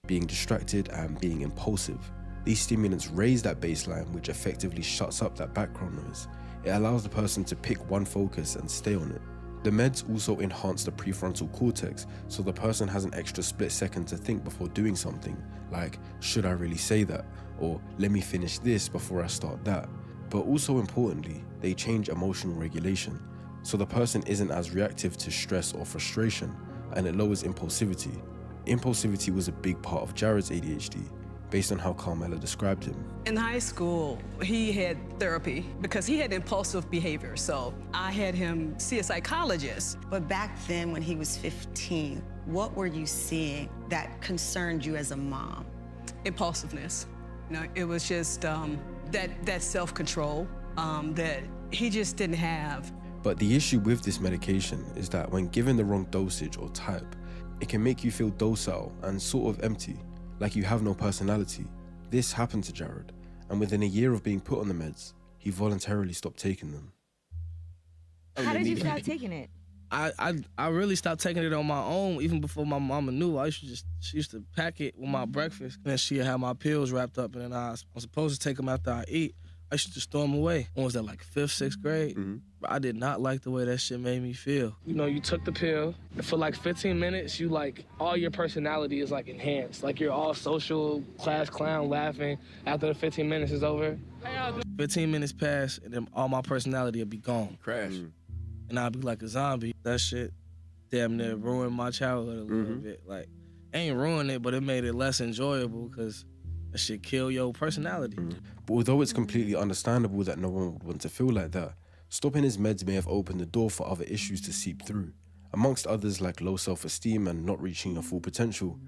Being distracted and being impulsive. These stimulants raise that baseline, which effectively shuts up that background noise. It allows the person to pick one focus and stay on it. The meds also enhance the prefrontal cortex, so the person has an extra split second to think before doing something, like, should I really say that? Or, let me finish this before I start that. But also importantly, they change emotional regulation, so the person isn't as reactive to stress or frustration, and it lowers impulsivity. Impulsivity was a big part of Jared's ADHD, based on how Carmela described him. In high school, he had therapy because he had impulsive behavior, so I had him see a psychologist. But back then, when he was 15, what were you seeing that concerned you as a mom? Impulsiveness. You know, it was just that self-control that he just didn't have. But the issue with this medication is that when given the wrong dosage or type, it can make you feel docile and sort of empty, like you have no personality. This happened to Jared, and within a year of being put on the meds, he voluntarily stopped taking them. How did you start taking it? I really stopped taking it on my own she used to pack it with my breakfast, and then she'd have my pills wrapped up, and then I'm supposed to take them after I eat. I used to store them away. When was that, like 5th, 6th grade? I did not like the way that shit made me feel. You know, you took the pill, and for like 15 minutes, you like, all your personality is like enhanced. Like you're all social, class clown, laughing. After the 15 minutes is over, 15 minutes pass, and then all my personality will be gone. Crash. And I'll be like a zombie. That shit damn near ruined my childhood a little bit. Like, ain't ruined it, but it made it less enjoyable because that shit kill your personality. But although it's completely understandable that no one would want to feel like that, stopping his meds may have opened the door for other issues to seep through. Amongst others like low self-esteem and not reaching your full potential,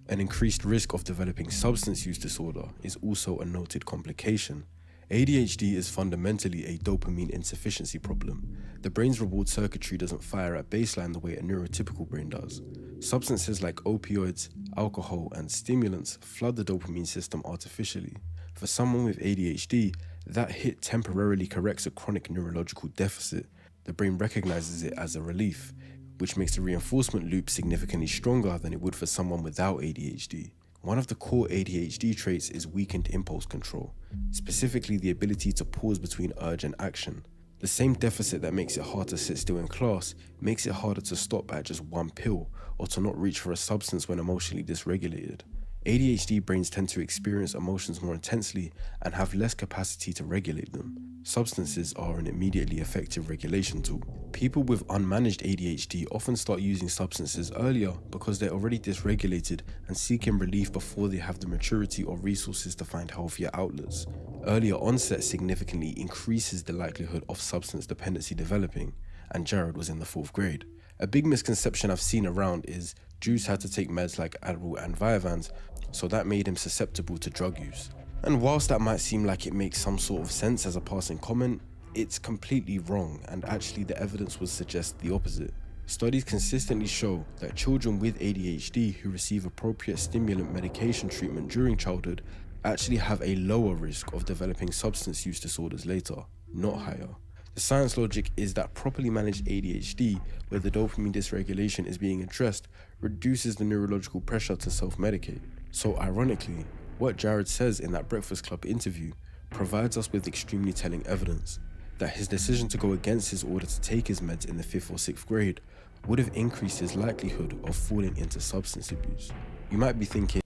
an increased risk of developing substance use disorder is also a noted complication. ADHD is fundamentally a dopamine insufficiency problem. The brain's reward circuitry doesn't fire at baseline the way a neurotypical brain does. Substances like opioids, alcohol, and stimulants flood the dopamine system artificially. For someone with ADHD, that hit temporarily corrects a chronic neurological deficit. The brain recognizes it as a relief, which makes the reinforcement loop significantly stronger than it would for someone without ADHD. One of the core ADHD traits is weakened impulse control, specifically the ability to pause between urge and action. The same deficit that makes it hard to sit still in class makes it harder to stop at just one pill or to not reach for a substance when emotionally dysregulated. ADHD brains tend to experience emotions more intensely and have less capacity to regulate them. Substances are an immediately effective regulation tool. People with unmanaged ADHD often start using substances earlier because they're already dysregulated and seeking relief before they have the maturity or resources to find healthier outlets. Earlier onset significantly increases the likelihood of substance dependency developing, and Jared was in the 4th grade. A big misconception I've seen around is Juice had to take meds like Adderall and Vyvanse, so that made him susceptible to drug use. And whilst that might seem like it makes some sort of sense as a passing comment, it's completely wrong, and actually the evidence would suggest the opposite. Studies consistently show that children with ADHD who receive appropriate stimulant medication treatment during childhood actually have a lower risk of developing substance use disorders later, not higher. The science logic is that properly managed ADHD, where the dopamine dysregulation is being addressed, reduces the neurological pressure to self-medicate. So ironically, what Jared says in that Breakfast Club interview provides us with extremely telling evidence that his decision to go against his order to take his meds in the 5th or 6th grade would have increased his likelihood of falling into substance abuse. You might be thinking,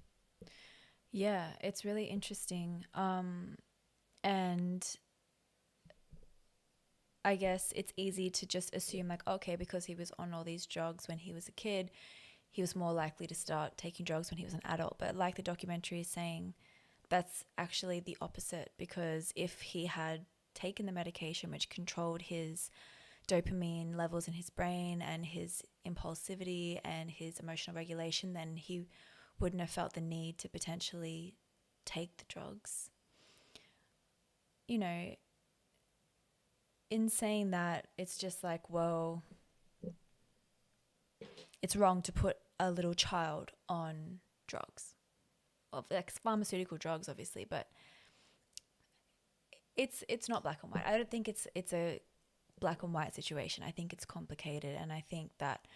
yeah, it's really interesting. And I guess it's easy to just assume like, okay, because he was on all these drugs when he was a kid, he was more likely to start taking drugs when he was an adult. But like the documentary is saying, that's actually the opposite, because if he had taken the medication which controlled his dopamine levels in his brain and his impulsivity and his emotional regulation, then he wouldn't have felt the need to potentially take the drugs. You know, in saying that, it's just like, well, it's wrong to put a little child on drugs, of like pharmaceutical drugs, obviously, but it's not black and white. I don't think it's a black and white situation. I think it's complicated, and I think that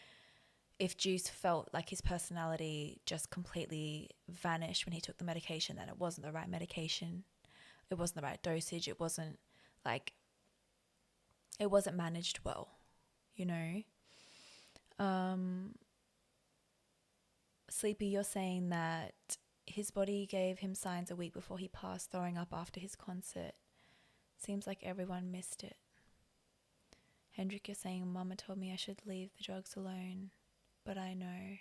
if Juice felt like his personality just completely vanished when he took the medication, then it wasn't the right medication, it wasn't the right dosage, it wasn't managed well, you know. Sleepy, you're saying that his body gave him signs a week before he passed, throwing up after his concert. Seems like everyone missed it. Hendrik, you're saying, Mama told me I should leave the drugs alone, but I know,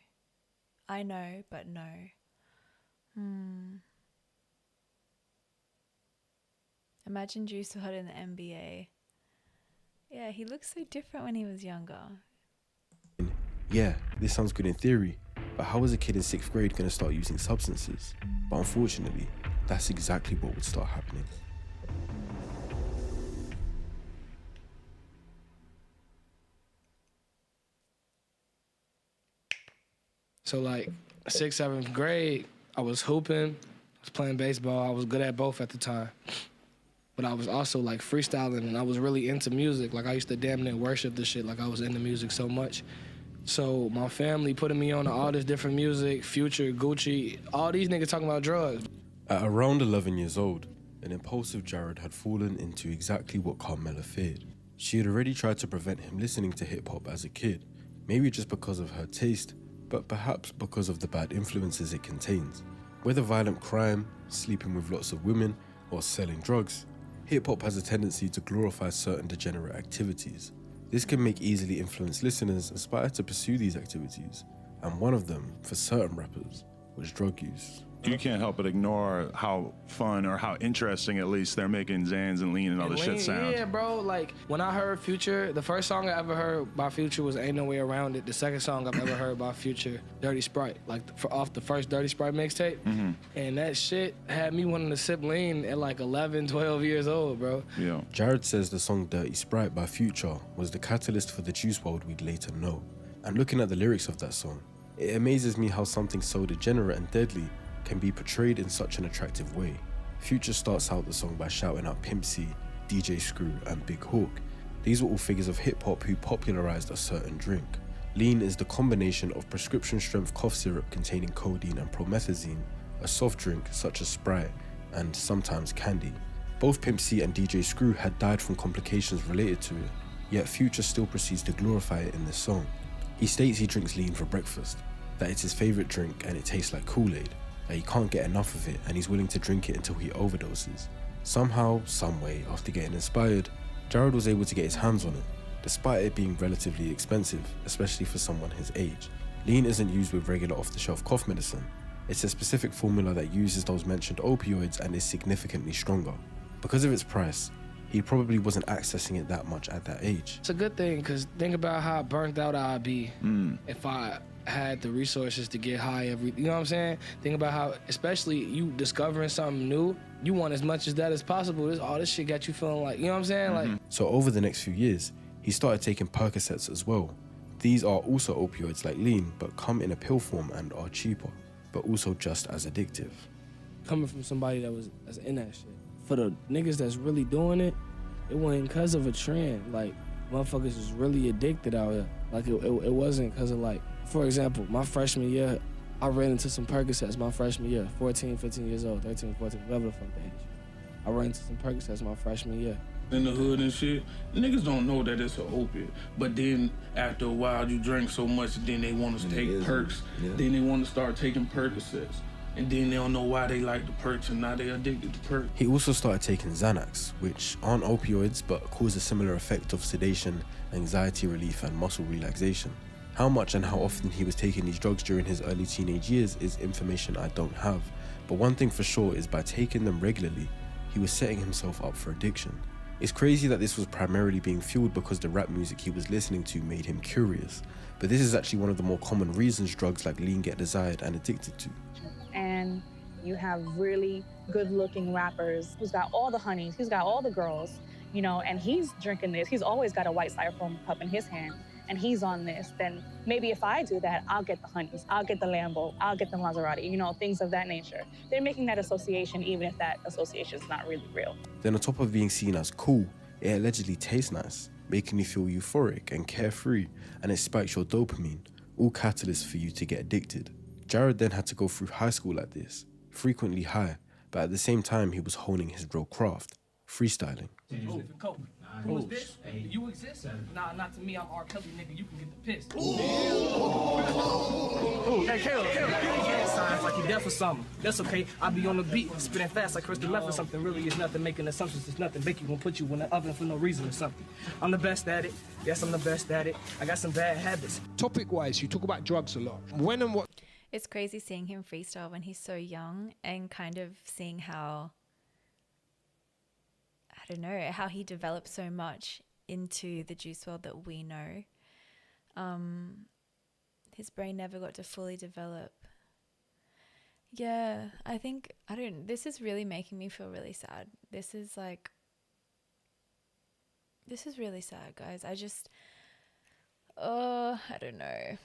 but no. Imagine Juice WRLD in the NBA. Yeah, he looks so different when he was younger. Yeah, this sounds good in theory, but how is a kid in 6th grade going to start using substances? But unfortunately, that's exactly what would start happening. So like 6th, 7th grade, I was hooping, I was playing baseball. I was good at both at the time. But I was also like freestyling, and I was really into music. Like I used to damn near worship this shit. Like I was into music so much. So my family putting me on to all this different music, Future, Gucci, all these niggas talking about drugs. At around 11 years old, an impulsive Jared had fallen into exactly what Carmela feared. She had already tried to prevent him listening to hip-hop as a kid, maybe just because of her taste, but perhaps because of the bad influences it contains. Whether violent crime, sleeping with lots of women, or selling drugs, hip-hop has a tendency to glorify certain degenerate activities. This can make easily influenced listeners aspire to pursue these activities, and one of them, for certain rappers, was drug use. You can't help but ignore how fun or how interesting, at least, they're making Xans and Lean and all this shit sound. Yeah, bro. Like, when I heard Future, the first song I ever heard by Future was Ain't No Way Around It. The second song I've ever heard by Future, Dirty Sprite. Like, off the first Dirty Sprite mixtape. Mm-hmm. And that shit had me wanting to sip Lean at like 11, 12 years old, bro. Yeah. Jared says the song Dirty Sprite by Future was the catalyst for the Juice WRLD we'd later know. And looking at the lyrics of that song, it amazes me how something so degenerate and deadly can be portrayed in such an attractive way. Future starts out the song by shouting out Pimp C, DJ Screw, and Big Hawk. These were all figures of hip-hop who popularized a certain drink. Lean is the combination of prescription-strength cough syrup containing codeine and promethazine, a soft drink such as Sprite, and sometimes candy. Both Pimp C and DJ Screw had died from complications related to it, yet Future still proceeds to glorify it in this song. He states he drinks Lean for breakfast, that it's his favorite drink and it tastes like Kool-Aid, that he can't get enough of it and he's willing to drink it until he overdoses. Somehow, someway, after getting inspired, Jared was able to get his hands on it, despite it being relatively expensive, especially for someone his age. Lean isn't used with regular off-the-shelf cough medicine. It's a specific formula that uses those mentioned opioids and is significantly stronger. Because of its price, he probably wasn't accessing it that much at that age. It's a good thing, because think about how burnt out I'd be if I had the resources to get high you know what I'm saying? Think about how, especially you discovering something new, you want as much as that as possible. All this shit got you feeling like, you know what I'm saying? Like. So over the next few years, he started taking Percocets as well. These are also opioids like Lean, but come in a pill form and are cheaper, but also just as addictive. Coming from somebody that's in that shit, for the niggas that's really doing it, it wasn't because of a trend. Like, motherfuckers is really addicted out here. Like, it wasn't because of, like, for example, my freshman year, I ran into some Percocets my freshman year, 14, 15 years old, 13, 14, whatever the fuck the age. I ran into some Percocets my freshman year. In the hood and shit, niggas don't know that it's an opiate. But then after a while, you drink so much, then they want to take perks. Yeah. Then they want to start taking Percocets. and then they don't know why they like the perks, and now they addicted to perks. He also started taking Xanax, which aren't opioids but cause a similar effect of sedation, anxiety relief, and muscle relaxation. How much and how often he was taking these drugs during his early teenage years is information I don't have, but one thing for sure is by taking them regularly, he was setting himself up for addiction. It's crazy that this was primarily being fueled because the rap music he was listening to made him curious, but this is actually one of the more common reasons drugs like lean get desired and addicted to. And you have really good-looking rappers who's got all the honeys, he's got all the girls, you know, and he's drinking this. He's always got a white styrofoam cup in his hand, and he's on this. Then maybe if I do that, I'll get the honeys, I'll get the Lambo, I'll get the Maserati, you know, things of that nature. They're making that association even if that association is not really real. Then on top of being seen as cool, it allegedly tastes nice, making you feel euphoric and carefree, and it spikes your dopamine, all catalysts for you to get addicted. Jared then had to go through high school like this, frequently high, but at the same time he was honing his real craft, freestyling. Who is this? You exist? Nah, not to me. I'm R. Kelly, nigga. You can get the piss. Hey, Caleb. Signs like you deaf or something. That's okay. I'll be on the beat, spinning fast like Crystal Meth or something. Really is nothing. Making assumptions is nothing. Bake you gonna put you in the oven for no reason or something. I'm the best at it. Yes, I'm the best at it. I got some bad habits. Topic-wise, you talk about drugs a lot. When and what? It's crazy seeing him freestyle when he's so young and kind of seeing how, I don't know, how he developed so much into the Juice WRLD that we know. His brain never got to fully develop. Yeah, this is really making me feel really sad. This is really sad, guys. I don't know.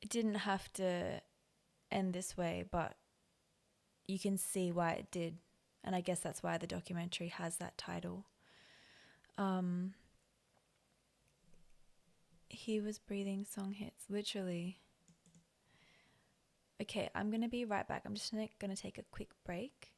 It didn't have to end this way, but you can see why it did. And I guess that's why the documentary has that title. He was breathing song hits, literally. Okay, I'm going to be right back. I'm just going to take a quick break.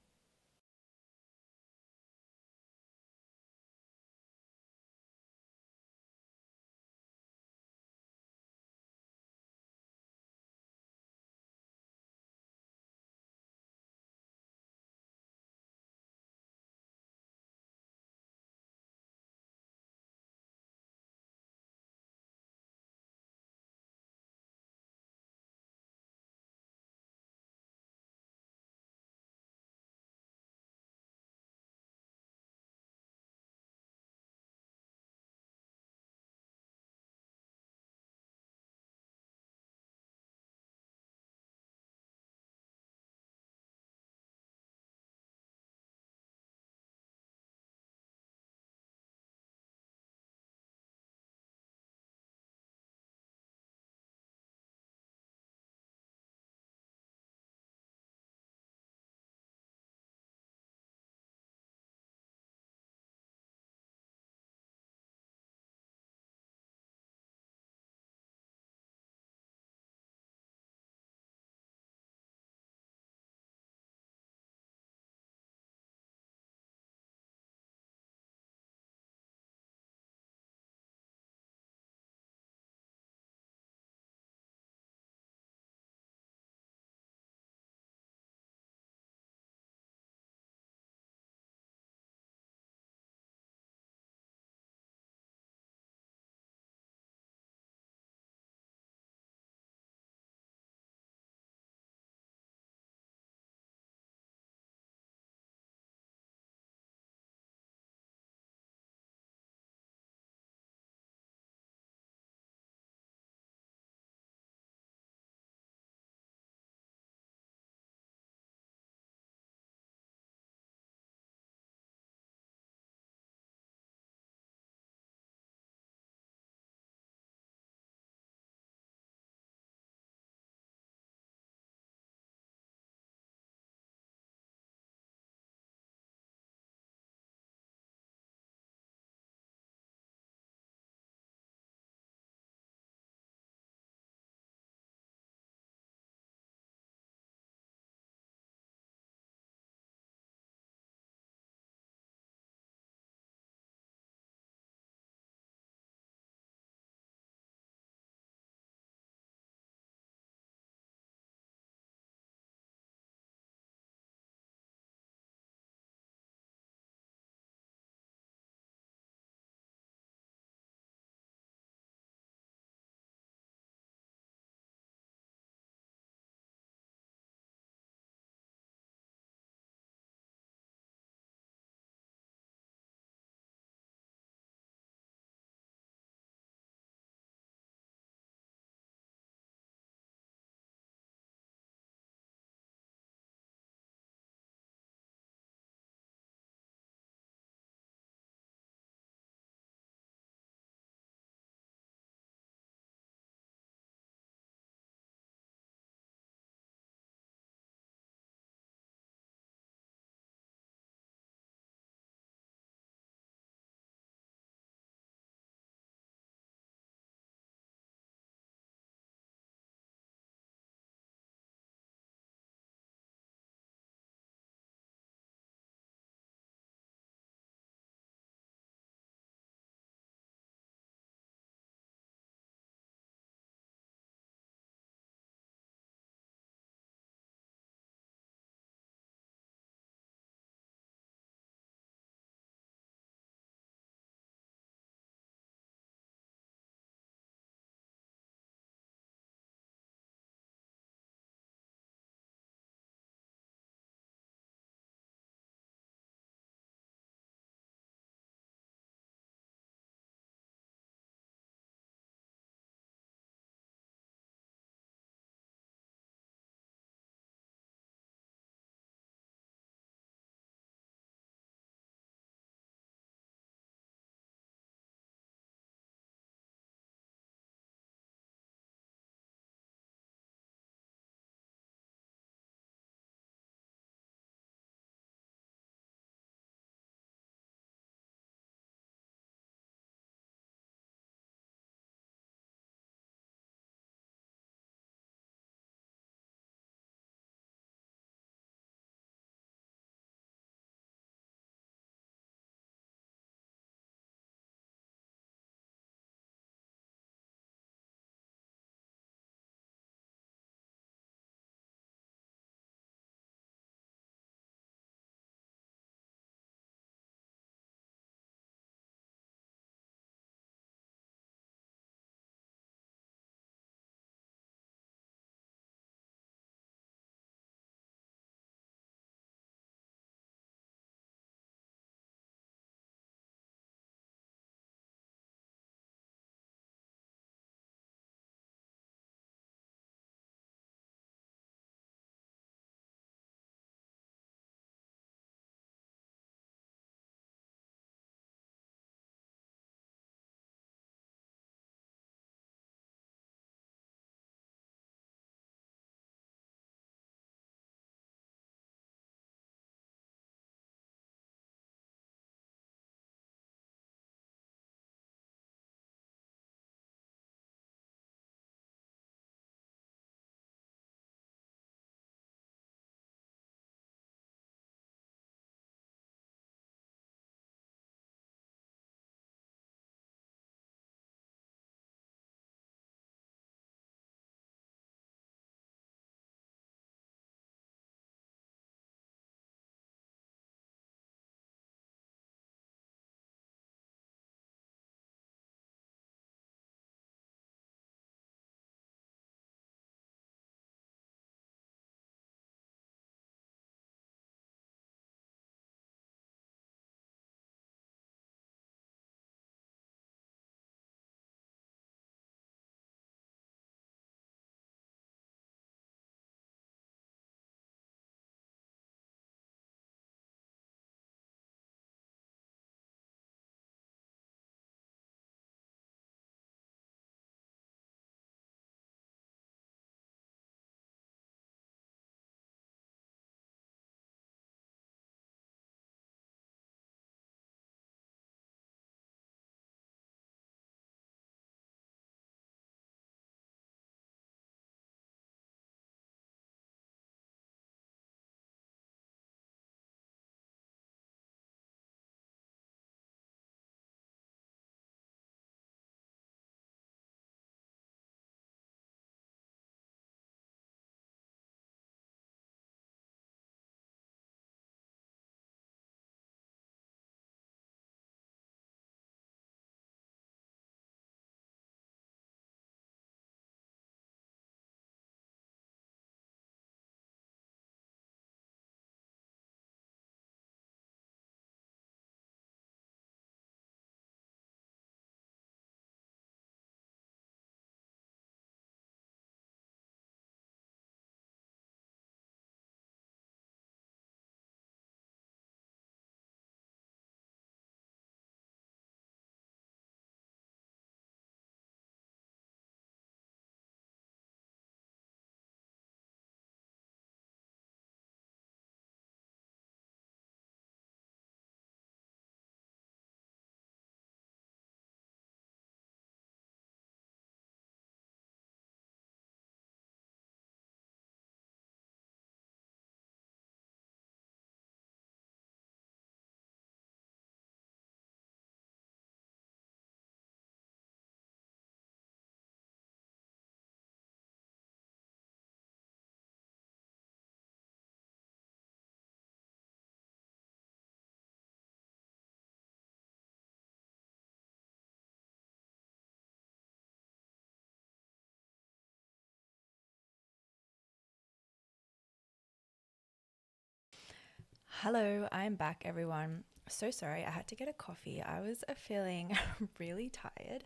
Hello, I'm back, everyone. So sorry, I had to get a coffee. I was feeling really tired.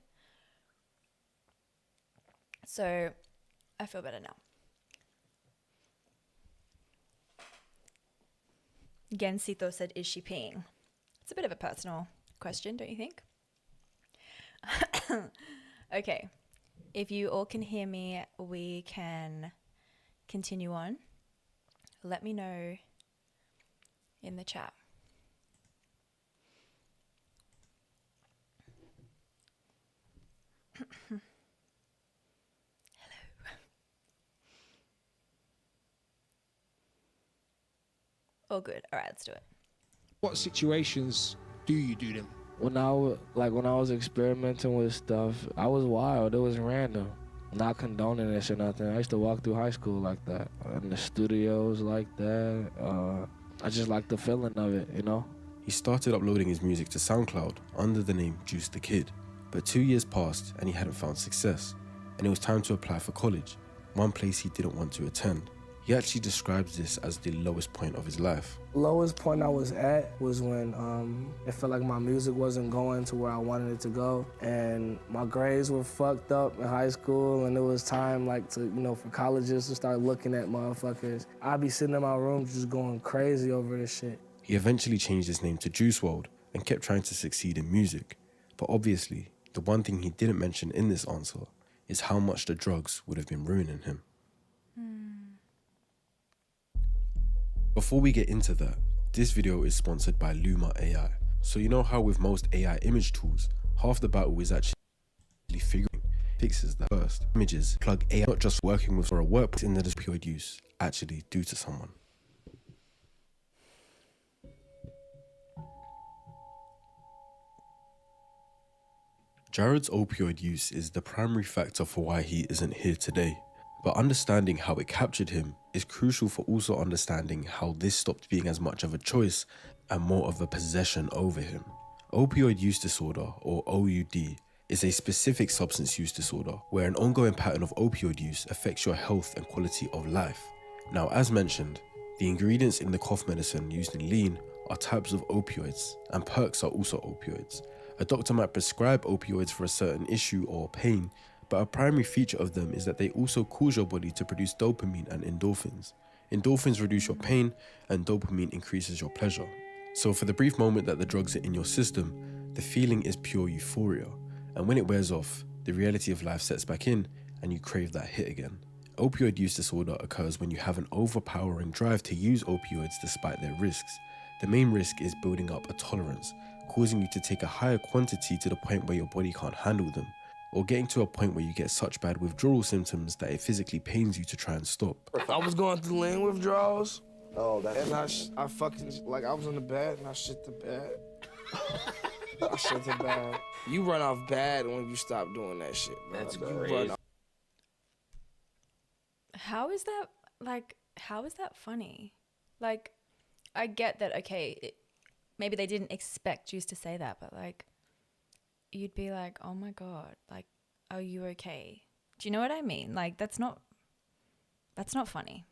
So I feel better now. Gensito said, is she peeing? It's a bit of a personal question, don't you think? Okay, if you all can hear me, we can continue on. Let me know in the chat. Hello. All good. All right, let's do it. What situations do you do them? When I was experimenting with stuff, I was wild. It was random. Not condoning this or nothing. I used to walk through high school like that, in the studios like that. I just like the feeling of it, you know? He started uploading his music to SoundCloud under the name Juice the Kid. But 2 years passed and he hadn't found success, and it was time to apply for college, one place he didn't want to attend. He actually describes this as the lowest point of his life. Lowest point I was at was when it felt like my music wasn't going to where I wanted it to go, and my grades were fucked up in high school, and it was time for colleges to start looking at motherfuckers. I'd be sitting in my room just going crazy over this shit. He eventually changed his name to Juice WRLD and kept trying to succeed in music. But obviously, the one thing he didn't mention in this answer is how much the drugs would have been ruining him. Before we get into that, this video is sponsored by Luma AI. So you know how with most AI image tools, half the battle is actually figuring fixes that first. Images plug AI not just working with for a workplace in the opioid use actually do to someone. Jared's opioid use is the primary factor for why he isn't here today. But understanding how it captured him is crucial for also understanding how this stopped being as much of a choice and more of a possession over him. Opioid use disorder, or OUD, is a specific substance use disorder where an ongoing pattern of opioid use affects your health and quality of life. Now, as mentioned, the ingredients in the cough medicine used in lean are types of opioids, and perks are also opioids. A doctor might prescribe opioids for a certain issue or pain, but a primary feature of them is that they also cause your body to produce dopamine and endorphins. Endorphins reduce your pain, and dopamine increases your pleasure. So for the brief moment that the drugs are in your system, the feeling is pure euphoria. And when it wears off, the reality of life sets back in, and you crave that hit again. Opioid use disorder occurs when you have an overpowering drive to use opioids despite their risks. The main risk is building up a tolerance, causing you to take a higher quantity to the point where your body can't handle them, or getting to a point where you get such bad withdrawal symptoms that it physically pains you to try and stop. I was going through lean withdrawals. Oh, that's... And I fucking, I was in the bed and I shit the bed. I shit the bed. You run off bad when you stop doing that shit, bro. That's crazy. How is that funny? Like, I get that, okay, maybe they didn't expect Juice to say that, but you'd be like, oh my God, are you okay? Do you know what I mean? That's not funny.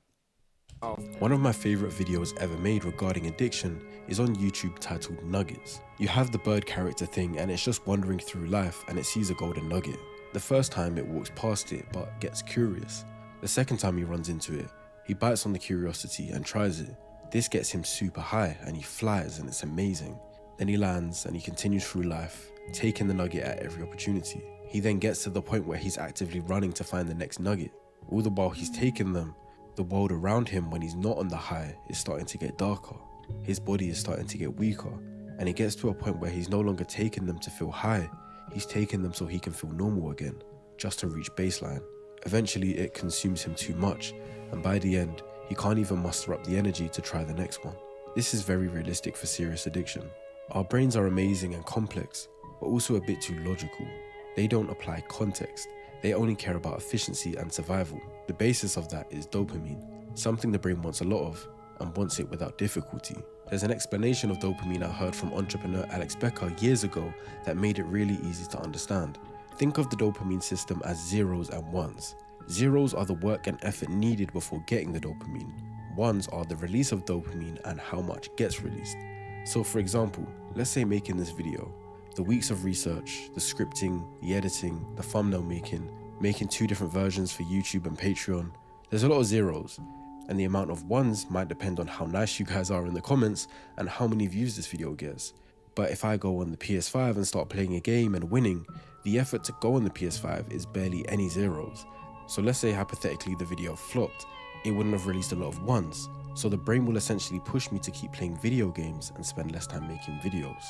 One of my favorite videos ever made regarding addiction is on YouTube titled Nuggets. You have the bird character thing and it's just wandering through life and it sees a golden nugget. The first time it walks past it but gets curious. The second time he runs into it, he bites on the curiosity and tries it. This gets him super high and he flies and it's amazing. Then he lands and he continues through life, taking the nugget at every opportunity. He then gets to the point where he's actively running to find the next nugget. All the while he's taking them, the world around him when he's not on the high is starting to get darker. His body is starting to get weaker, and it gets to a point where he's no longer taking them to feel high, he's taking them so he can feel normal again, just to reach baseline. Eventually it consumes him too much, and by the end, he can't even muster up the energy to try the next one. This is very realistic for serious addiction. Our brains are amazing and complex, but also a bit too logical. They don't apply context. They only care about efficiency and survival. The basis of that is dopamine, something the brain wants a lot of and wants it without difficulty. There's an explanation of dopamine I heard from entrepreneur Alex Becker years ago that made it really easy to understand. Think of the dopamine system as zeros and ones. Zeros are the work and effort needed before getting the dopamine. ones are the release of dopamine and how much gets released. So for example, let's say making this video, the weeks of research, the scripting, the editing, the thumbnail making 2 different versions for YouTube and Patreon, there's a lot of zeros. And the amount of ones might depend on how nice you guys are in the comments and how many views this video gets. But if I go on the PS5 and start playing a game and winning, the effort to go on the PS5 is barely any zeros. So let's say hypothetically the video flopped, it wouldn't have released a lot of ones. So the brain will essentially push me to keep playing video games and spend less time making videos.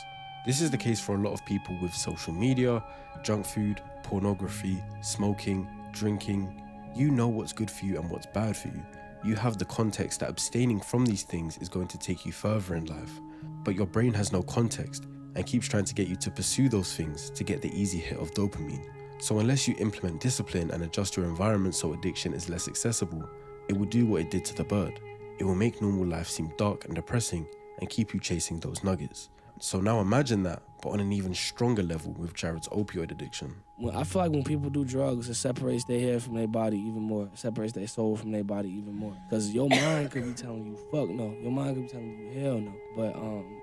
This is the case for a lot of people with social media, junk food, pornography, smoking, drinking. You know what's good for you and what's bad for you. You have the context that abstaining from these things is going to take you further in life. But your brain has no context and keeps trying to get you to pursue those things to get the easy hit of dopamine. So unless you implement discipline and adjust your environment so addiction is less accessible, it will do what it did to the bird. It will make normal life seem dark and depressing and keep you chasing those nuggets. So now imagine that, but on an even stronger level with Jared's opioid addiction. Well, I feel like when people do drugs, it separates their head from their body even more. It separates their soul from their body even more. Because your mind could be telling you, fuck no. Your mind could be telling you, hell no. But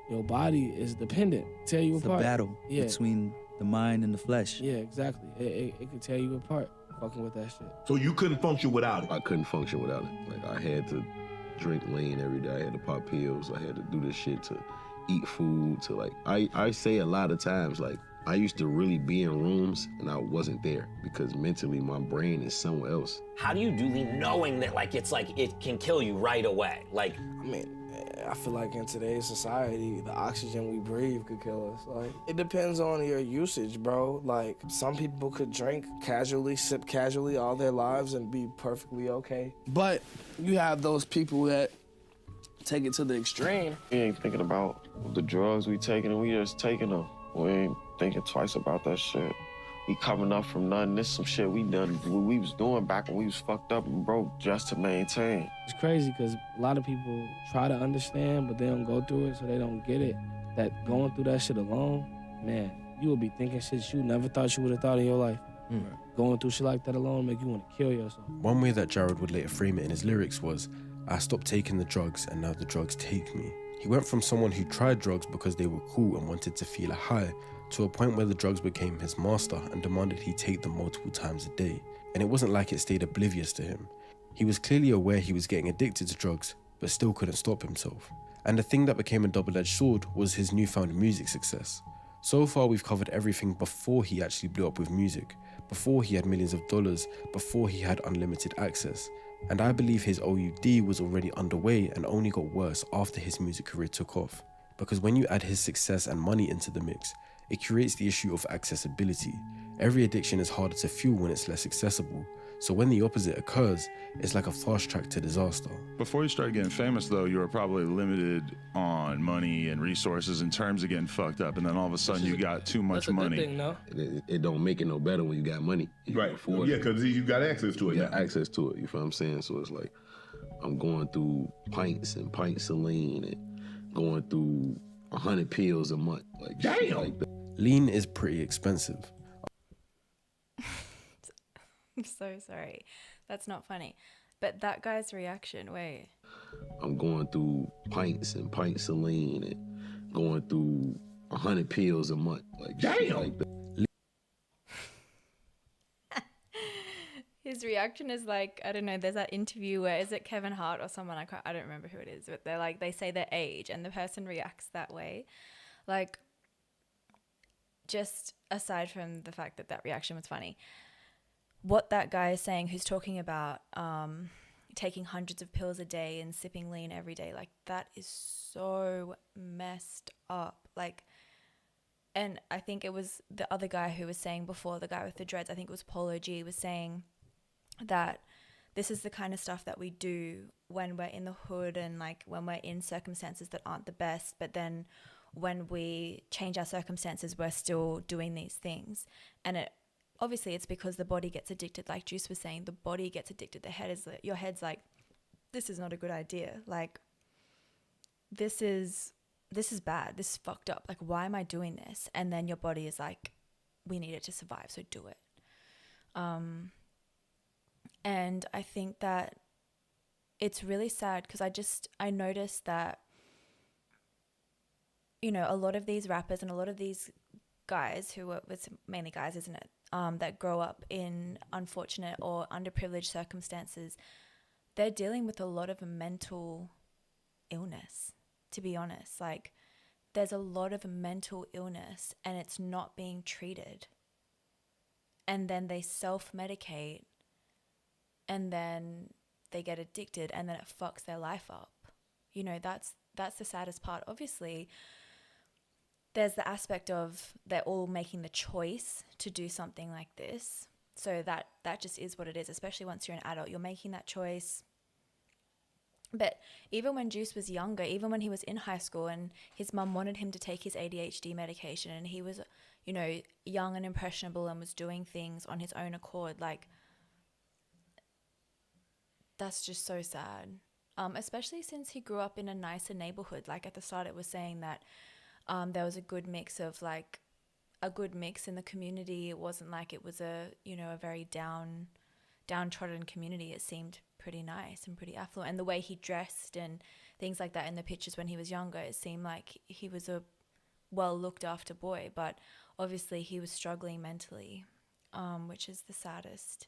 your body is dependent. Tear you It's apart. a battle between the mind and the flesh. Yeah, exactly. It could tear you apart fucking with that shit. So you couldn't function without it? I couldn't function without it. Like, I had to drink lean every day. I had to pop pills. I had to do this shit to eat food, to like, I say a lot of times, like, I used to really be in rooms and I wasn't there because mentally my brain is somewhere else. How do you do lean knowing that it's like it can kill you right away? Like, I mean, I feel like in today's society, the oxygen we breathe could kill us. Like, it depends on your usage, bro. Like, some people could drink casually, sip casually all their lives and be perfectly okay. But you have those people that take it to the extreme. We ain't thinking about the drugs we taking, and we just taking them. We ain't thinking twice about that shit. We coming up from nothing. This some shit we done, what we was doing back when we was fucked up and broke just to maintain. It's crazy because a lot of people try to understand, but they don't go through it, so they don't get it. That going through that shit alone, man, you will be thinking shit you never thought you would have thought in your life. Going through shit like that alone make you want to kill yourself. One way that Jared would later frame it in his lyrics was, I stopped taking the drugs and now the drugs take me. He went from someone who tried drugs because they were cool and wanted to feel a high to a point where the drugs became his master and demanded he take them multiple times a day. And it wasn't like it stayed oblivious to him. He was clearly aware he was getting addicted to drugs, but still couldn't stop himself. And the thing that became a double-edged sword was his newfound music success. So far we've covered everything before he actually blew up with music, before he had millions of dollars, before he had unlimited access. And I believe his OUD was already underway and only got worse after his music career took off. Because when you add his success and money into the mix, it creates the issue of accessibility. Every addiction is harder to fuel when it's less accessible. So when the opposite occurs, it's like a fast track to disaster. Before you started getting famous, though, you were probably limited on money and resources in terms of getting fucked up, and then all of a sudden you got too much money. Thing, no? It don't make it no better when you got money. Right. Yeah, because you got access to it. You got access to it, you feel what I'm saying? So it's like, I'm going through pints and pints of lean and going through 100 pills a month. Like, damn. Like that. Lean is pretty expensive. I'm so sorry. That's not funny. But that guy's reaction, wait. I'm going through pints and pints of lean and going through 100 pills a month. Like, damn. Like that. His reaction is like, I don't know, there's that interview where, is it Kevin Hart or someone? I don't remember who it is, but they're like, they say their age and the person reacts that way. Like, just aside from the fact that that reaction was funny, what that guy is saying who's talking about taking hundreds of pills a day and sipping lean every day, like, that is so messed up. Like, and I think it was the other guy who was saying before, the guy with the dreads, I think it was Polo G, was saying that this is the kind of stuff that we do when we're in the hood and like when we're in circumstances that aren't the best, but then when we change our circumstances, we're still doing these things. And it obviously it's because the body gets addicted. Like Juice was saying, the body gets addicted. Your head's like, this is not a good idea. Like, this is bad. This is fucked up. Like, why am I doing this? And then your body is like, we need it to survive, so do it. And I think that it's really sad because I noticed that, you know, a lot of these rappers and a lot of these guys who are, it's mainly guys, isn't it? That grow up in unfortunate or underprivileged circumstances, they're dealing with a lot of mental illness, to be honest. Like, there's a lot of mental illness and it's not being treated. And then they self-medicate and then they get addicted and then it fucks their life up. You know, that's the saddest part. Obviously, there's the aspect of they're all making the choice to do something like this. So that just is what it is, especially once you're an adult. You're making that choice. But even when Juice was younger, even when he was in high school and his mum wanted him to take his ADHD medication and he was, you know, young and impressionable and was doing things on his own accord, like, that's just so sad. Especially since he grew up in a nicer neighborhood. Like at the start it was saying that there was a good mix in the community. It wasn't like it was a very downtrodden community. It seemed pretty nice and pretty affluent. And the way he dressed and things like that in the pictures when he was younger, it seemed like he was a well looked after boy. But obviously he was struggling mentally, which is the saddest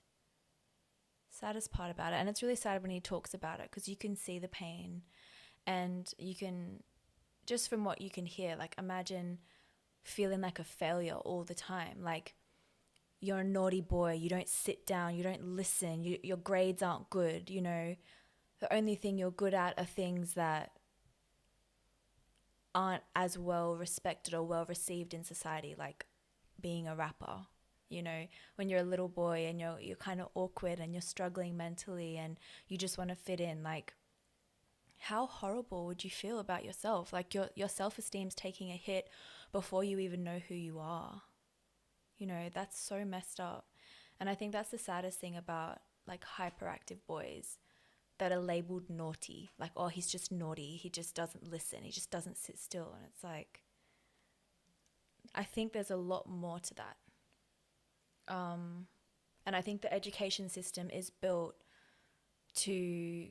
part about it. And it's really sad when he talks about it because you can see the pain and you can, just from what you can hear, like imagine feeling like a failure all the time. Like you're a naughty boy, you don't sit down, you don't listen, your grades aren't good, you know. The only thing you're good at are things that aren't as well respected or well received in society, like being a rapper. You know, when you're a little boy and you're kind of awkward and you're struggling mentally and you just want to fit in, like how horrible would you feel about yourself? Like your self-esteem's taking a hit before you even know who you are. You know, that's so messed up. And I think that's the saddest thing about like hyperactive boys that are labeled naughty. Like, oh, he's just naughty. He just doesn't listen. He just doesn't sit still. And it's like, I think there's a lot more to that. And I think the education system is built to,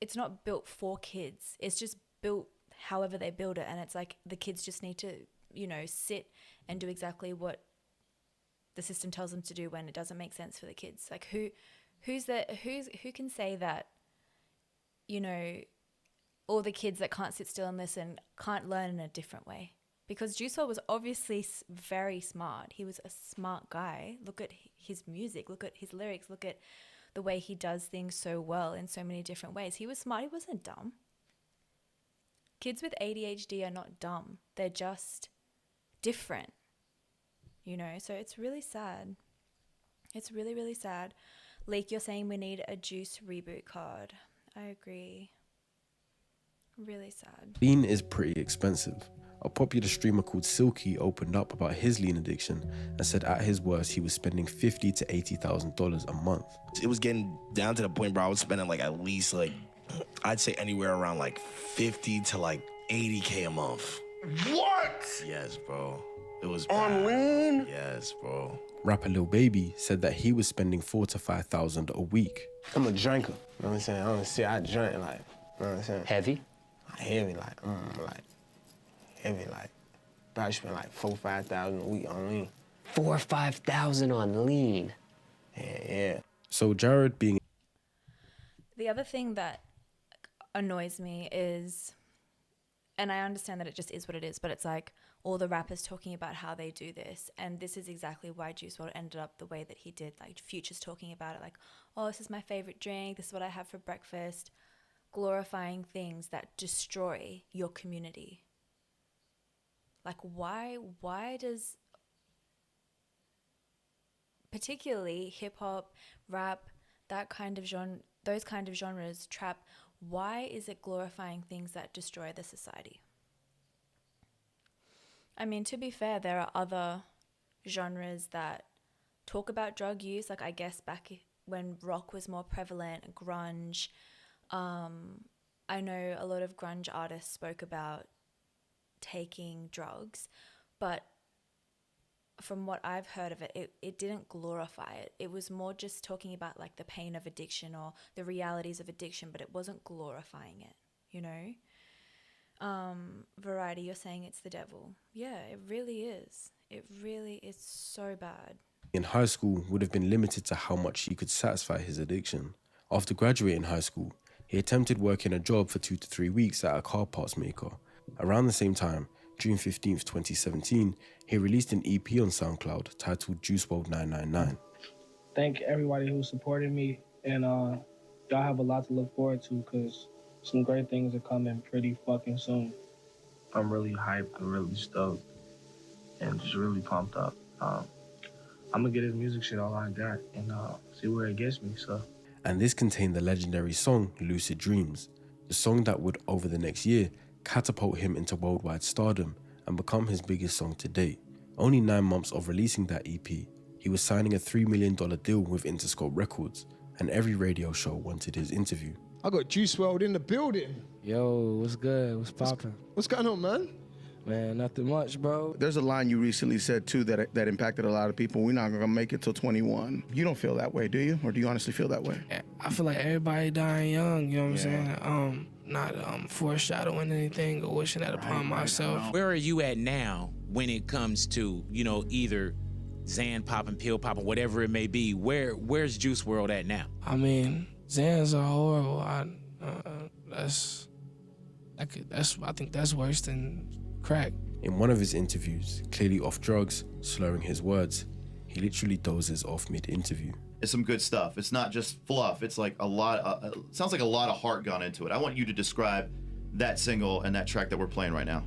it's not built for kids. It's just built however they build it. And it's like the kids just need to, you know, sit and do exactly what the system tells them to do when it doesn't make sense for the kids. Like who can say that, you know, all the kids that can't sit still and listen can't learn in a different way? Because Juice WRLD was obviously very smart. He was a smart guy. Look at his music, look at his lyrics, look at the way he does things so well in so many different ways. He was smart, he wasn't dumb. Kids with ADHD are not dumb. They're just different, you know? So it's really sad. It's really, really sad. Leek, you're saying we need a Juice reboot card. I agree. Really sad. Lean is pretty expensive. A popular streamer called Silky opened up about his lean addiction and said at his worst he was spending $50,000 to $80,000 a month. It was getting down to the point where I was spending like at least like, I'd say anywhere around like 50 to like 80K a month. What? Yes, bro. It was on lean? Yes, bro. Rapper Lil Baby said that he was spending $4,000 to $5,000 a week. I'm a drinker, you know what I'm saying? Honestly, I drink like, you know what I'm saying? Heavy? Heavy, like, heavy, like, probably spend like $4,000 to $5,000 a week on lean. $4,000 or $5,000 on lean? Yeah. So Jared being... The other thing that annoys me is, and I understand that it just is what it is, but it's like all the rappers talking about how they do this, and this is exactly why Juice WRLD ended up the way that he did. Like Future's talking about it like, oh, this is my favorite drink, this is what I have for breakfast, glorifying things that destroy your community. Like why does particularly hip hop, rap, those kind of genres, trap, why is it glorifying things that destroy the society? I mean, to be fair, there are other genres that talk about drug use, like I guess back when rock was more prevalent, grunge. I know a lot of grunge artists spoke about taking drugs, but from what I've heard of it, it didn't glorify it. It was more just talking about like the pain of addiction or the realities of addiction, but it wasn't glorifying it, you know? Variety, you're saying it's the devil. Yeah, it really is. It really is so bad. In high school would have been limited to how much he could satisfy his addiction. After graduating high school, he attempted working a job for 2 to 3 weeks at a car parts maker. Around the same time, June 15th, 2017, he released an EP on SoundCloud titled Juice WRLD 999. Thank everybody who supported me, and y'all have a lot to look forward to because some great things are coming pretty fucking soon. I'm really hyped and really stoked and just really pumped up. I'm gonna get his music shit all I got and see where it gets me, so. And this contained the legendary song Lucid Dreams, the song that would, over the next year, catapult him into worldwide stardom and become his biggest song to date. Only 9 months of releasing that EP, he was signing a $3 million deal with Interscope Records, and every radio show wanted his interview. I got Juice WRLD in the building. Yo, what's good? What's poppin'? What's going on, man? Man, nothing much, bro. There's a line you recently said, too, that impacted a lot of people. We're not going to make it till 21. You don't feel that way, do you? Or do you honestly feel that way? I feel like everybody dying young, you know what I'm saying? Not foreshadowing anything or wishing that upon myself. Where are you at now when it comes to, you know, either Xan popping, pill popping, whatever it may be? Where's Juice WRLD at now? I mean, Xans are horrible. I think that's worse than crack. In one of his interviews, clearly off drugs, slurring his words, he literally dozes off mid-interview. It's some good stuff. It's not just fluff. It's like a lot, sounds like a lot of heart gone into it. I want you to describe that single and that track that we're playing right now.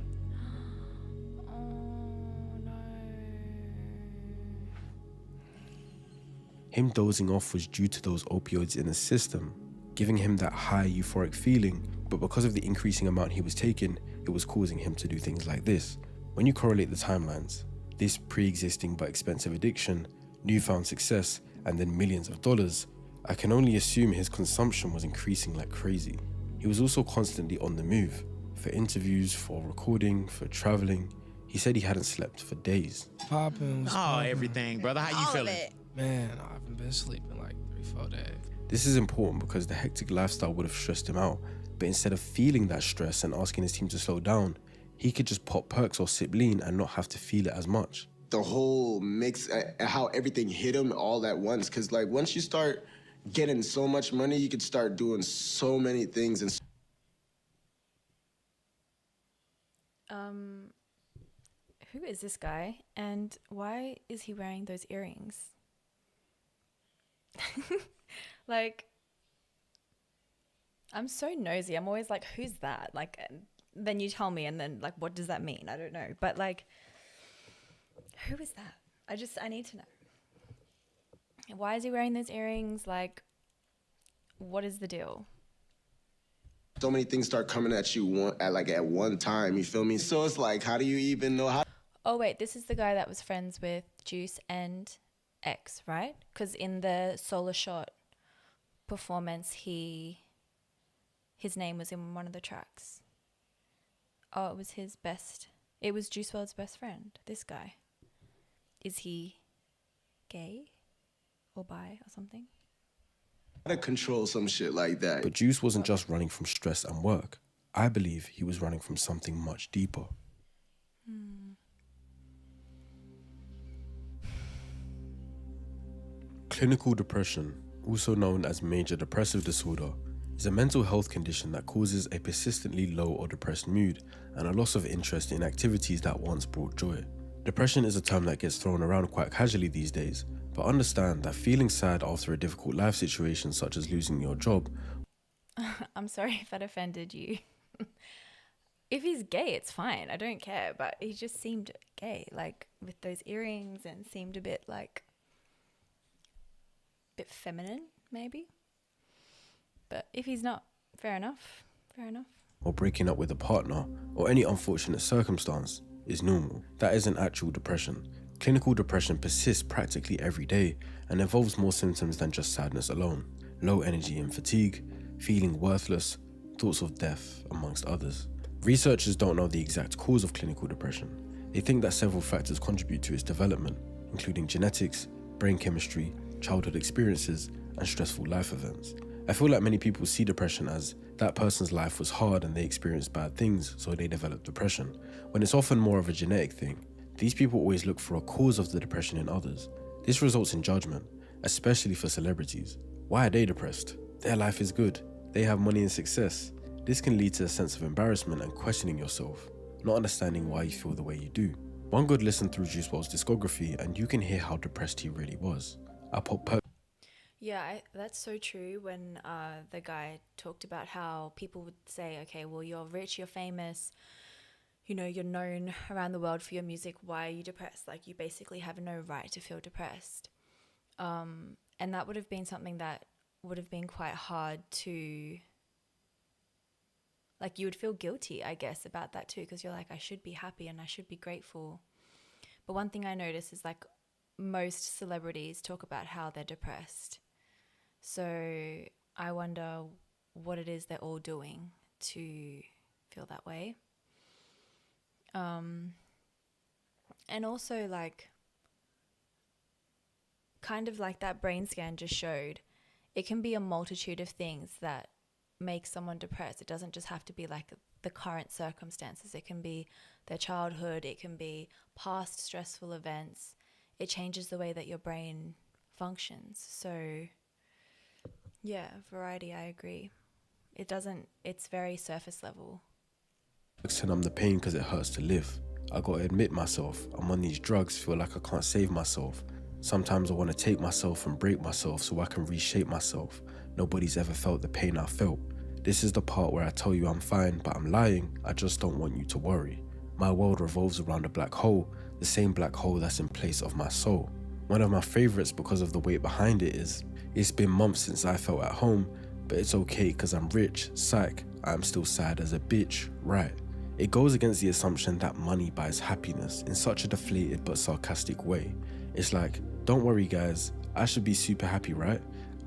Him dozing off was due to those opioids in the system, giving him that high euphoric feeling, but because of the increasing amount he was taking, it was causing him to do things like this. When you correlate the timelines, this pre-existing but expensive addiction, newfound success, and then millions of dollars, I can only assume his consumption was increasing like crazy. He was also constantly on the move, for interviews, for recording, for traveling. He said he hadn't slept for days. Poppin'. Everything, brother. How you feeling? Man, I haven't been sleeping like 3-4 days. This is important because the hectic lifestyle would have stressed him out, but instead of feeling that stress and asking his team to slow down, he could just pop perks or sip lean and not have to feel it as much. The whole mix, how everything hit him all at once, because like once you start getting so much money, you could start doing so many things. And who is this guy and why is he wearing those earrings? Like, I'm so nosy. I'm always like, who's that? Like, then you tell me, and then like, what does that mean? I don't know. But like, who is that? I need to know. Why is he wearing those earrings? Like, what is the deal? so many things start coming at you at one time, you feel me? So it's like, how do you even know how? Oh wait, this is the guy that was friends with Juice and X, right? Because in the Solar Shot performance, his name was in one of the tracks. Oh, it was it was Juice WRLD's best friend, this guy. Is he gay or bi or something? How to control some shit like that. But Juice wasn't just running from stress and work. I believe he was running from something much deeper. Clinical depression, also known as major depressive disorder, is a mental health condition that causes a persistently low or depressed mood and a loss of interest in activities that once brought joy. Depression is a term that gets thrown around quite casually these days, but understand that feeling sad after a difficult life situation such as losing your job. I'm sorry if that offended you. If he's gay, it's fine. I don't care, but he just seemed gay, like with those earrings, and seemed a bit feminine, maybe. But if he's not, fair enough. Or breaking up with a partner, or any unfortunate circumstance, is normal. That isn't actual depression. Clinical depression persists practically every day and involves more symptoms than just sadness alone. Low energy and fatigue, feeling worthless, thoughts of death, amongst others. Researchers don't know the exact cause of clinical depression. They think that several factors contribute to its development, including genetics, brain chemistry, childhood experiences, and stressful life events. I feel like many people see depression as that person's life was hard and they experienced bad things, so they developed depression, when it's often more of a genetic thing. These people always look for a cause of the depression in others. This results in judgment, especially for celebrities. Why are they depressed? Their life is good. They have money and success. This can lead to a sense of embarrassment and questioning yourself, not understanding why you feel the way you do. One good listen through Juice WRLD's discography and you can hear how depressed he really was. Yeah, that's so true. When the guy talked about how people would say, okay, well, you're rich, you're famous, you know, you're known around the world for your music. Why are you depressed? Like, you basically have no right to feel depressed. And that would have been something that would have been quite hard to, like, you would feel guilty, I guess, about that too, because you're like, I should be happy and I should be grateful. But one thing I notice is, like, most celebrities talk about how they're depressed. So I wonder what it is they're all doing to feel that way. And also, like, kind of like that brain scan just showed, it can be a multitude of things that make someone depressed. It doesn't just have to be like the current circumstances. It can be their childhood. It can be past stressful events. It changes the way that your brain functions. So yeah, variety, I agree. It's very surface level. And I'm the pain because it hurts to live. I gotta admit myself, I'm on these drugs, feel like I can't save myself. Sometimes I wanna take myself and break myself so I can reshape myself. Nobody's ever felt the pain I felt. This is the part where I tell you I'm fine, but I'm lying, I just don't want you to worry. My world revolves around a black hole, the same black hole that's in place of my soul. One of my favorites because of the weight behind it is, it's been months since I felt at home, but it's okay cause I'm rich, psych, I'm still sad as a bitch, right? It goes against the assumption that money buys happiness in such a deflated but sarcastic way. It's like, don't worry guys, I should be super happy, right?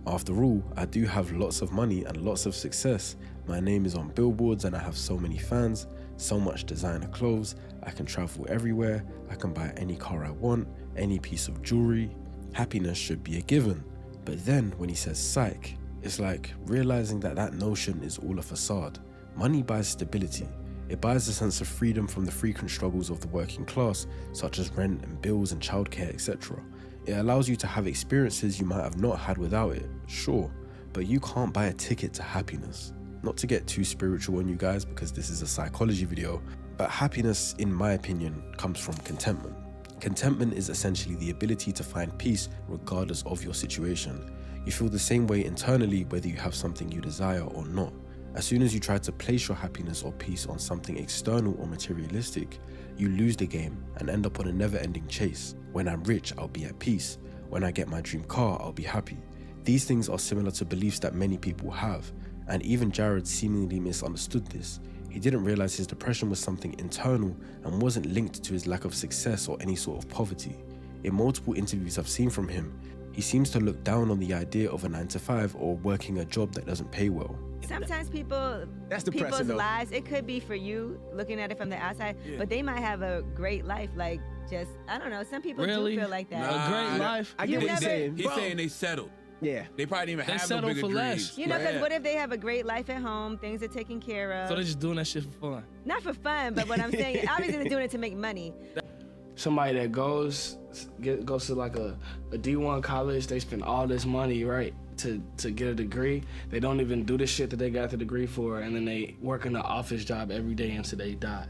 After all, I do have lots of money and lots of success. My name is on billboards and I have so many fans, so much designer clothes, I can travel everywhere, I can buy any car I want, any piece of jewelry. Happiness should be a given. But then when he says psych, it's like realizing that that notion is all a facade. Money buys stability. It buys a sense of freedom from the frequent struggles of the working class, such as rent and bills and childcare, etc. It allows you to have experiences you might have not had without it, sure, but you can't buy a ticket to happiness. Not to get too spiritual on you guys because this is a psychology video, but happiness, in my opinion, comes from contentment. Contentment is essentially the ability to find peace regardless of your situation. You feel the same way internally whether you have something you desire or not. As soon as you try to place your happiness or peace on something external or materialistic, you lose the game and end up on a never-ending chase. When I'm rich, I'll be at peace. When I get my dream car, I'll be happy. These things are similar to beliefs that many people have, and even Jared seemingly misunderstood this. He didn't realize his depression was something internal and wasn't linked to his lack of success or any sort of poverty. In multiple interviews I've seen from him, he seems to look down on the idea of a 9-to-5 or working a job that doesn't pay well. Sometimes That's depressing, people's though. lives, it could be for you looking at it from the outside, but they might have a great life. Like, just, I don't know, some people Really? do feel like that. A great life? I get what you're saying. He's saying they settled. Yeah. They probably didn't even They have no settle bigger for less. dreams. You know, because Yeah. what if they have a great life at home, things are taken care of? So they're just doing that shit for fun. Not for fun, but what I'm saying, obviously they're doing it to make money. Somebody that goes to like a D1 college, they spend all this money, right, to get a degree. They don't even do the shit that they got the degree for, and then they work in an office job every day until they die.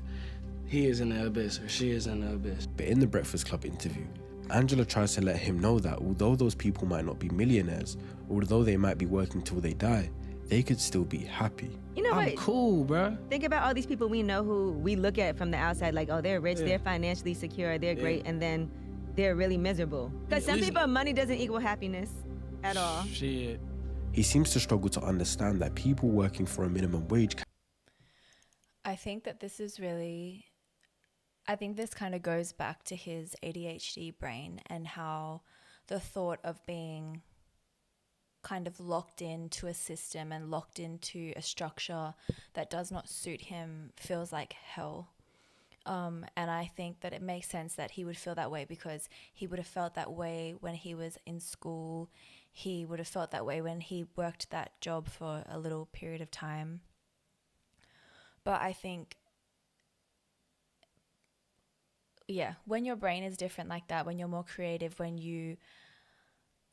He is in the abyss, or she is in the abyss. But in the Breakfast Club interview, Angela tries to let him know that although those people might not be millionaires, although they might be working till they die, they could still be happy. You know I'm what? cool, bro. Think about all these people we know who we look at from the outside like, oh, they're rich, Yeah. they're financially secure, they're Yeah. great, and then they're really miserable. Because some At least- people, money doesn't equal happiness at all. Shit. He seems to struggle to understand that people working for a minimum wage I think that this is really, I think this kind of goes back to his ADHD brain and how the thought of being kind of locked into a system and locked into a structure that does not suit him feels like hell. And I think that it makes sense that he would feel that way, because he would have felt that way when he was in school. He would have felt that way when he worked that job for a little period of time. But I think, yeah, when your brain is different like that, when you're more creative, when you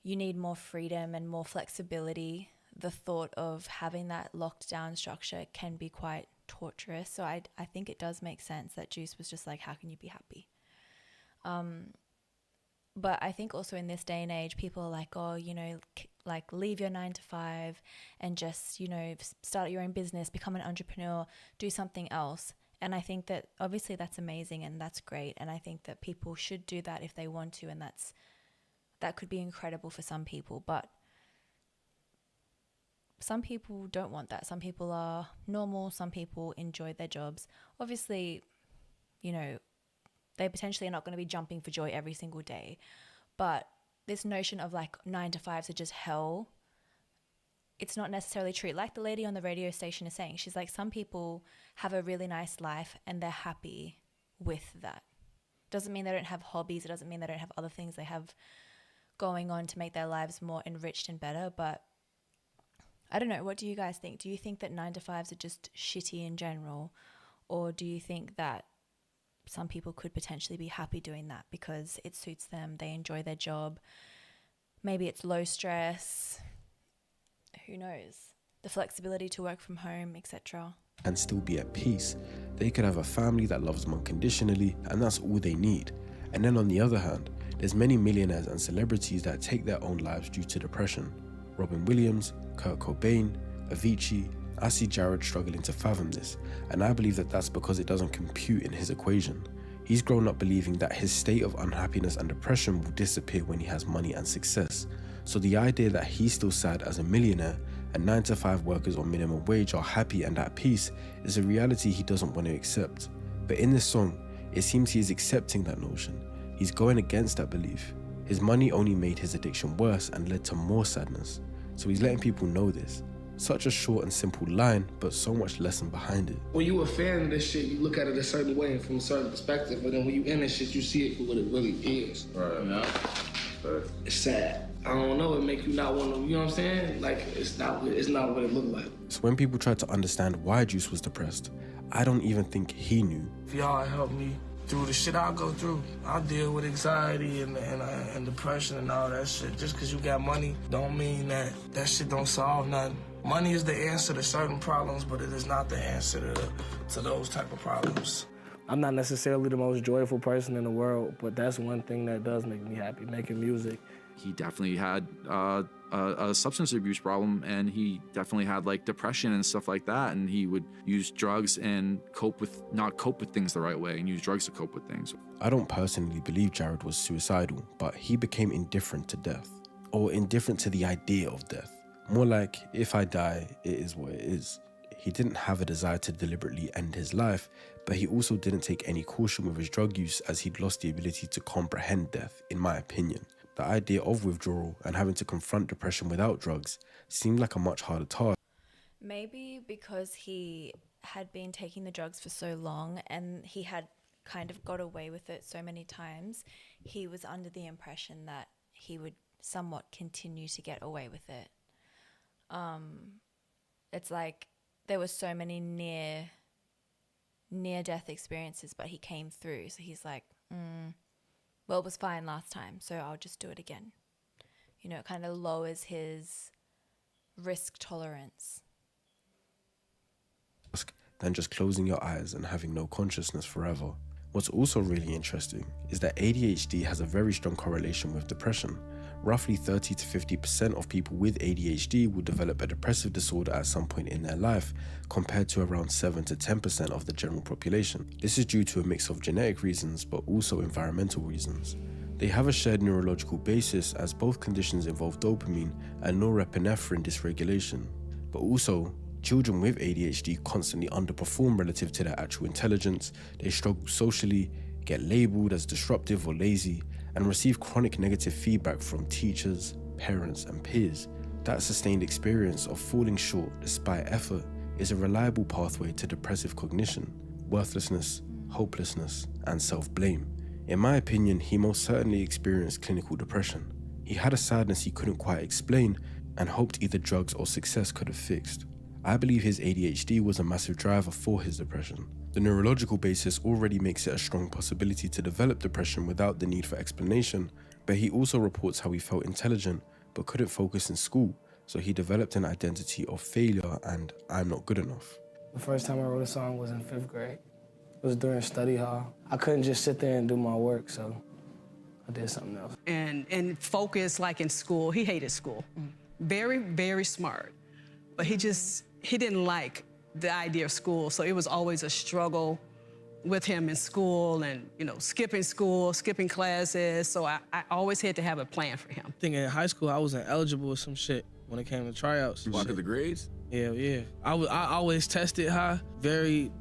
need more freedom and more flexibility, the thought of having that locked down structure can be quite torturous. So I think it does make sense that Juice was just like, how can you be happy? But I think also in this day and age, people are like, oh, you know, like leave your 9 to 5 and just, you know, start your own business, become an entrepreneur, do something else. And I think that obviously that's amazing and that's great. And I think that people should do that if they want to. And that could be incredible for some people. But some people don't want that. Some people are normal. Some people enjoy their jobs. Obviously, you know, they potentially are not going to be jumping for joy every single day. But this notion of like 9 to 5s are just hell, it's not necessarily true. Like the lady on the radio station is saying, she's like, some people have a really nice life and they're happy with that. Doesn't mean they don't have hobbies. It doesn't mean they don't have other things they have going on to make their lives more enriched and better. But I don't know. What do you guys think? Do you think that 9 to 5s are just shitty in general? Or do you think that some people could potentially be happy doing that because it suits them, they enjoy their job, maybe it's low stress, who knows, the flexibility to work from home, etc. And still be at peace. They could have a family that loves them unconditionally, and that's all they need. And then on the other hand, there's many millionaires and celebrities that take their own lives due to depression. Robin Williams, Kurt Cobain, Avicii. I see Jared struggling to fathom this, and I believe that that's because it doesn't compute in his equation. He's grown up believing that his state of unhappiness and depression will disappear when he has money and success. So the idea that he's still sad as a millionaire and 9 to 5 workers on minimum wage are happy and at peace is a reality he doesn't want to accept. But in this song, it seems he is accepting that notion. He's going against that belief. His money only made his addiction worse and led to more sadness. So he's letting people know this. Such a short and simple line, but so much lesson behind it. When you a fan of this shit, you look at it a certain way and from a certain perspective, but then when you in this shit, you see it for what it really is. Right. You know? It's sad. I don't know, it make you not want to, you know what I'm saying? Like, it's not what it look like. So when people tried to understand why Juice was depressed, I don't even think he knew. If y'all help me through the shit I go through, I'll deal with anxiety and depression and all that shit. Just because you got money don't mean that shit don't solve nothing. Money is the answer to certain problems, but it is not the answer to those type of problems. I'm not necessarily the most joyful person in the world, but that's one thing that does make me happy, making music. He definitely had a substance abuse problem, and he definitely had like depression and stuff like that, and he would use drugs and not cope with things the right way and use drugs to cope with things. I don't personally believe Jared was suicidal, but he became indifferent to death, or indifferent to the idea of death. More like, if I die, it is what it is. He didn't have a desire to deliberately end his life, but he also didn't take any caution with his drug use, as he'd lost the ability to comprehend death, in my opinion. The idea of withdrawal and having to confront depression without drugs seemed like a much harder task. Maybe because he had been taking the drugs for so long and he had kind of got away with it so many times, he was under the impression that he would somewhat continue to get away with it. It's like there were so many near-death experiences, but he came through. So he's like, well, it was fine last time, so I'll just do it again. You know, it kind of lowers his risk tolerance. Than just closing your eyes and having no consciousness forever. What's also really interesting is that ADHD has a very strong correlation with depression. Roughly 30 to 50% of people with ADHD will develop a depressive disorder at some point in their life, compared to around 7 to 10% of the general population. This is due to a mix of genetic reasons, but also environmental reasons. They have a shared neurological basis, as both conditions involve dopamine and norepinephrine dysregulation. But also, children with ADHD constantly underperform relative to their actual intelligence. They struggle socially, get labeled as disruptive or lazy, and receive chronic negative feedback from teachers, parents, and peers. That sustained experience of falling short despite effort is a reliable pathway to depressive cognition, worthlessness, hopelessness, and self-blame. In my opinion, he most certainly experienced clinical depression. He had a sadness he couldn't quite explain and hoped either drugs or success could have fixed. I believe his ADHD was a massive driver for his depression. The neurological basis already makes it a strong possibility to develop depression without the need for explanation, but he also reports how he felt intelligent but couldn't focus in school, so he developed an identity of failure and I'm not good enough. The first time I wrote a song was in 5th grade. It was during study hall. I couldn't just sit there and do my work, so I did something else. And focus like in school. He hated school. Very, very smart. But he didn't like the idea of school, so it was always a struggle with him in school and, you know, skipping school, skipping classes, so I always had to have a plan for him. I think in high school I wasn't eligible with some shit when it came to tryouts. Why, 'cause the grades? Yeah. I always tested high, very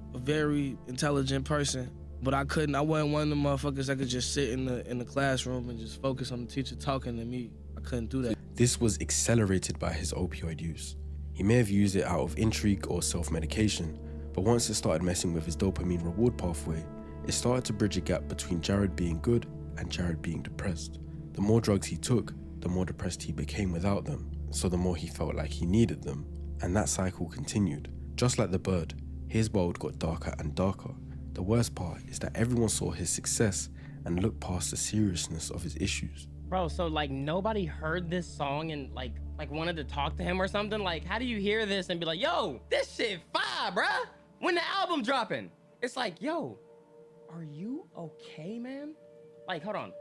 intelligent person, but I wasn't one of the motherfuckers that could just sit in the classroom and just focus on the teacher talking to me. I couldn't do that. This was accelerated by his opioid use. He may have used it out of intrigue or self-medication, but once it started messing with his dopamine reward pathway, it started to bridge a gap between Jared being good and Jared being depressed. The more drugs he took, the more depressed he became without them, so the more he felt like he needed them, and that cycle continued. Just like the bird, his world got darker and darker. The worst part is that everyone saw his success and looked past the seriousness of his issues. Bro, so like nobody heard this song and like wanted to talk to him or something? Like, how do you hear this and be like, yo, this shit fire, bruh? When the album dropping? It's like, yo, are you okay, man? Like, hold on,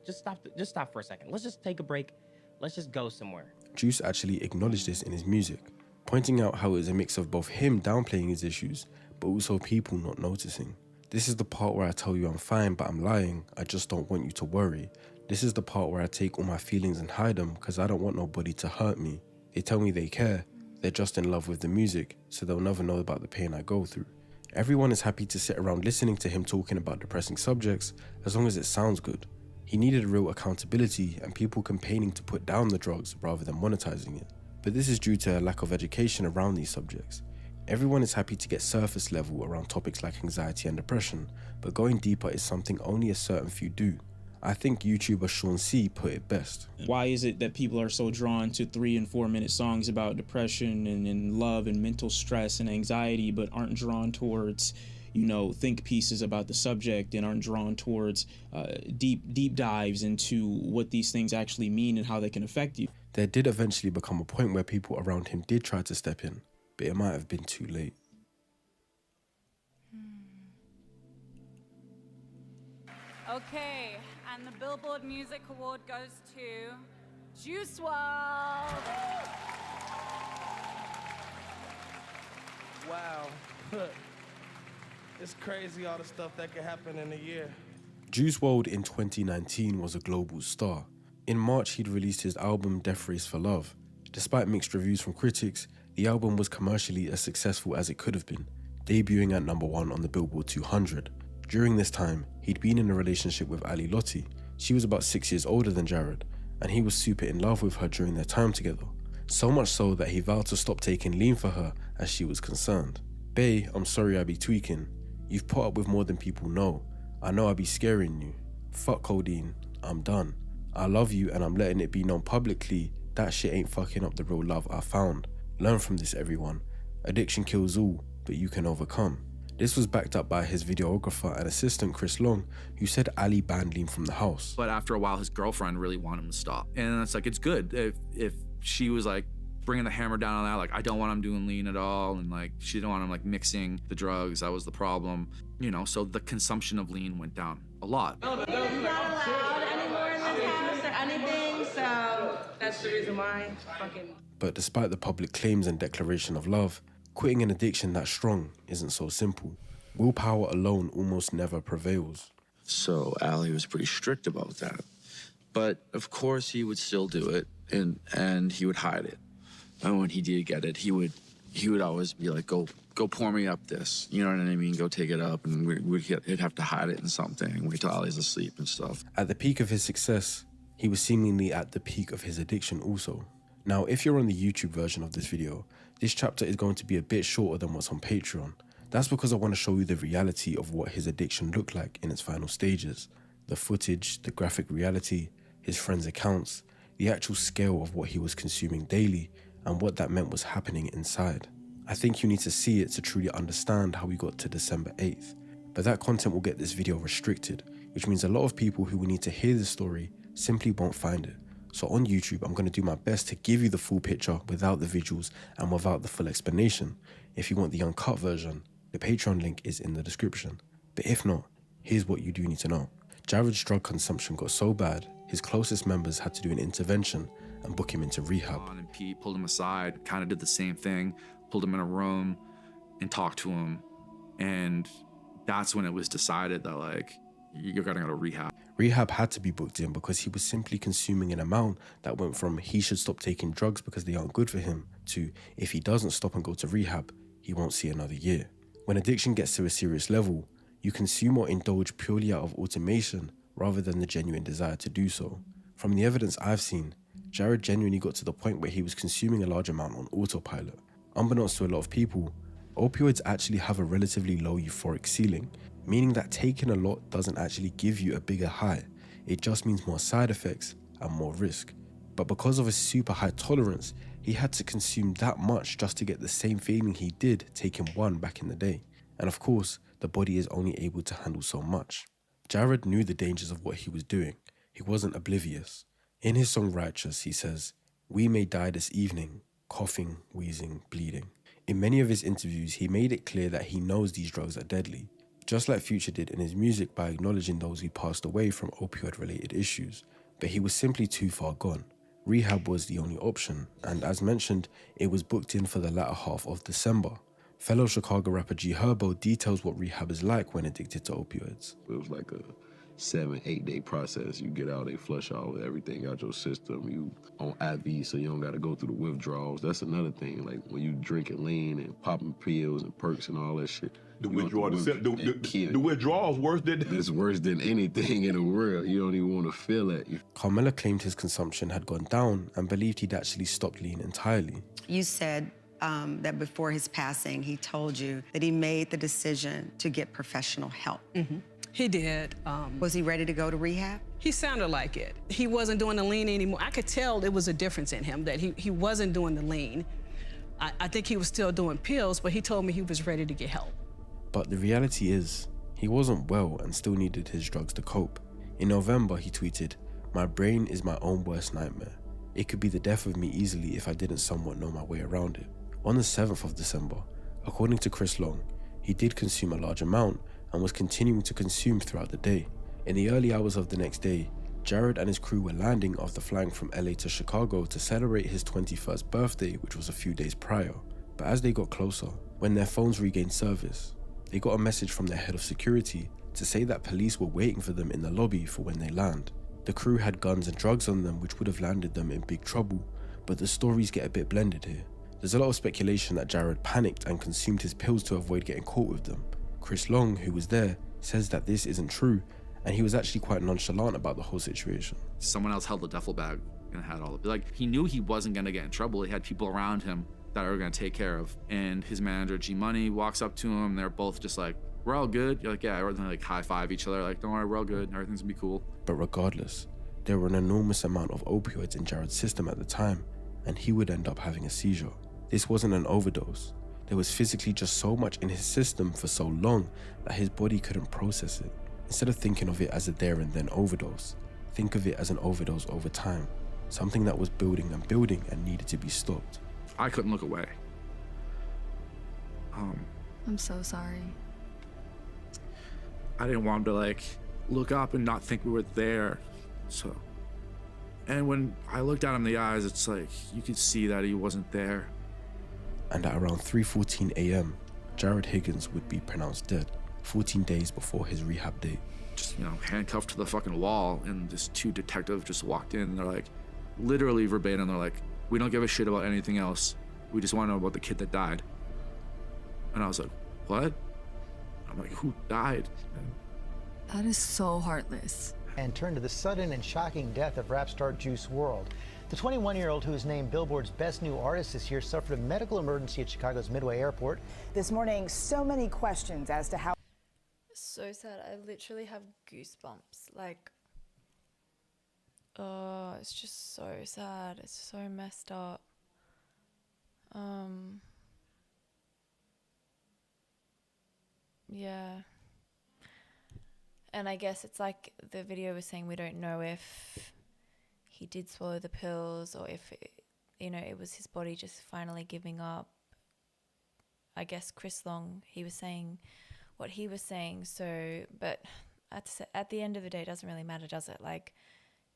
just stop for a second. Let's just take a break. Let's just go somewhere. Juice actually acknowledged this in his music, pointing out how it is a mix of both him downplaying his issues, but also people not noticing. This is the part where I tell you I'm fine, but I'm lying. I just don't want you to worry. This is the part where I take all my feelings and hide them because I don't want nobody to hurt me. They tell me they care. They're just in love with the music, so they'll never know about the pain I go through. Everyone is happy to sit around listening to him talking about depressing subjects as long as it sounds good. He needed real accountability and people campaigning to put down the drugs rather than monetizing it. But this is due to a lack of education around these subjects. Everyone is happy to get surface level around topics like anxiety and depression, but going deeper is something only a certain few do. I think YouTuber Sean C put it best. Why is it that people are so drawn to 3 and 4 minute songs about depression and love and mental stress and anxiety, but aren't drawn towards, you know, think pieces about the subject and aren't drawn towards deep dives into what these things actually mean and how they can affect you? There did eventually become a point where people around him did try to step in, but it might have been too late. Okay, and the Billboard Music Award goes to Juice WRLD. Wow. It's crazy all the stuff that could happen in a year. Juice WRLD in 2019 was a global star. In March, he'd released his album Death Race for Love. Despite mixed reviews from critics, the album was commercially as successful as it could have been, debuting at #1 on the Billboard 200. During this time, he'd been in a relationship with Ali Lottie. She was about 6 years older than Jared, and he was super in love with her during their time together. So much so that he vowed to stop taking lean for her as she was concerned. Bae, I'm sorry I be tweaking. You've put up with more than people know. I know I be scaring you. Fuck codeine, I'm done. I love you and I'm letting it be known publicly that shit ain't fucking up the real love I found. Learn from this, everyone. Addiction kills all, but you can overcome. This was backed up by his videographer and assistant Chris Long, who said Ali banned lean from the house. But after a while, his girlfriend really wanted him to stop. And it's like, it's good if she was like bringing the hammer down on that, like, I don't want him doing lean at all, and like she didn't want him like mixing the drugs. That was the problem, you know. So the consumption of lean went down a lot. It's not allowed anymore in this house or anything, so that's the reason why. But despite the public claims and declaration of love, quitting an addiction that strong isn't so simple. Willpower alone almost never prevails. So Ali was pretty strict about that. But of course he would still do it, and he would hide it. And when he did get it, he would always be like, go pour me up this. You know what I mean? Go take it up, and he'd have to hide it in something, wait till Ali's asleep and stuff. At the peak of his success, he was seemingly at the peak of his addiction also. Now, if you're on the YouTube version of this video, this chapter is going to be a bit shorter than what's on Patreon. That's because I want to show you the reality of what his addiction looked like in its final stages. The footage, the graphic reality, his friends' accounts, the actual scale of what he was consuming daily, and what that meant was happening inside. I think you need to see it to truly understand how we got to December 8th. But that content will get this video restricted, which means a lot of people who will need to hear this story simply won't find it. So on YouTube, I'm going to do my best to give you the full picture without the visuals and without the full explanation. If you want the uncut version, the Patreon link is in the description. But if not, here's what you do need to know. Jared's drug consumption got so bad, his closest members had to do an intervention and book him into rehab. And Pete pulled him aside, kind of did the same thing, pulled him in a room and talked to him. And that's when it was decided that, like, you're gonna go to rehab. Rehab had to be booked in because he was simply consuming an amount that went from he should stop taking drugs because they aren't good for him to if he doesn't stop and go to rehab, he won't see another year. When addiction gets to a serious level, you consume or indulge purely out of automation rather than the genuine desire to do so. From the evidence I've seen, Jared genuinely got to the point where he was consuming a large amount on autopilot. Unbeknownst to a lot of people, opioids actually have a relatively low euphoric ceiling, meaning that taking a lot doesn't actually give you a bigger high. It just means more side effects and more risk. But because of his super high tolerance, he had to consume that much just to get the same feeling he did taking one back in the day. And of course, the body is only able to handle so much. Jared knew the dangers of what he was doing. He wasn't oblivious. In his song Righteous, he says, "We may die this evening, coughing, wheezing, bleeding." In many of his interviews, he made it clear that he knows these drugs are deadly, just like Future did in his music by acknowledging those who passed away from opioid-related issues. But he was simply too far gone. Rehab was the only option, and as mentioned, it was booked in for the latter half of December. Fellow Chicago rapper G Herbo details what rehab is like when addicted to opioids. It was like a 7-8 day process. You get out, they flush all everything out your system. You on IV, so you don't got to go through the withdrawals. That's another thing. Like when you drinking lean and popping pills and perks and all that shit. The withdrawals worse than it's worse than anything in the world. You don't even want to feel it. Carmela claimed his consumption had gone down and believed he'd actually stopped lean entirely. You said that before his passing, he told you that he made the decision to get professional help. He did. Was he ready to go to rehab? He sounded like it. He wasn't doing the lean anymore. I could tell there was a difference in him, that he wasn't doing the lean. I think he was still doing pills, but he told me he was ready to get help. But the reality is, he wasn't well and still needed his drugs to cope. In November, he tweeted, "My brain is my own worst nightmare. It could be the death of me easily if I didn't somewhat know my way around it." On the 7th of December, according to Chris Long, he did consume a large amount and was continuing to consume throughout the day. In the early hours of the next day, Jared and his crew were landing after flying from LA to Chicago to celebrate his 21st birthday, which was a few days prior. But as they got closer, when their phones regained service, they got a message from their head of security to say that police were waiting for them in the lobby for when they land. The crew had guns and drugs on them, which would have landed them in big trouble, but the stories get a bit blended here. There's a lot of speculation that Jared panicked and consumed his pills to avoid getting caught with them. Chris Long, who was there, says that this isn't true, and he was actually quite nonchalant about the whole situation. Someone else held the duffel bag and had all of it. Like, he knew he wasn't gonna get in trouble. He had people around him that are gonna take care of. And his manager, G Money, walks up to him. They're both just like, "We're all good." You're like, "Yeah," or they like high five each other, like, "Don't worry, we're all good. Everything's gonna be cool." But regardless, there were an enormous amount of opioids in Jared's system at the time, and he would end up having a seizure. This wasn't an overdose. There was physically just so much in his system for so long that his body couldn't process it. Instead of thinking of it as a there and then overdose, think of it as an overdose over time, something that was building and needed to be stopped. I couldn't look away. I'm so sorry. I didn't want him to like look up and not think we were there. So, and when I looked at him in the eyes, it's like you could see that he wasn't there. And at around 3:14 a.m., Jared Higgins would be pronounced dead, 14 days before his rehab date. Just, handcuffed to the fucking wall, and this 2 detectives just walked in, and they're like, literally verbatim, they're like, "We don't give a shit about anything else. We just want to know about the kid that died." And I was like, "What?" I'm like, "Who died?" That is so heartless. And turn to the sudden and shocking death of rap star Juice WRLD. The 21-year-old, who is named Billboard's Best New Artist this year, suffered a medical emergency at Chicago's Midway Airport. This morning, so many questions as to how. So sad. I literally have goosebumps. Like, oh, it's just so sad. It's so messed up. Yeah. And I guess it's like the video was saying, we don't know if he did swallow the pills or if, it was his body just finally giving up. I guess Chris Long, he was saying what he was saying. So, but at the end of the day, it doesn't really matter, does it? Like,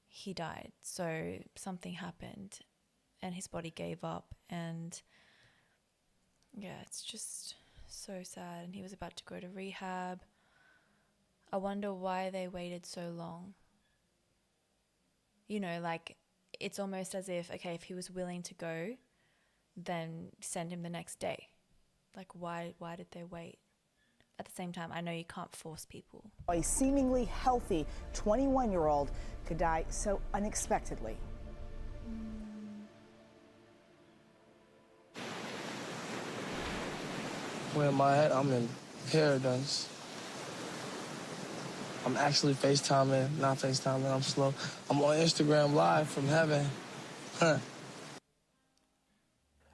he died. So something happened and his body gave up. And yeah, it's just so sad. And he was about to go to rehab. I wonder why they waited so long. Like, it's almost as if, okay, if he was willing to go, then send him the next day. Like, why did they wait? At the same time, I know you can't force people. A seemingly healthy 21-year-old could die so unexpectedly. Where am I at? I'm in paradise. I'm actually FaceTiming, not FaceTiming, I'm slow. I'm on Instagram Live from heaven. Huh.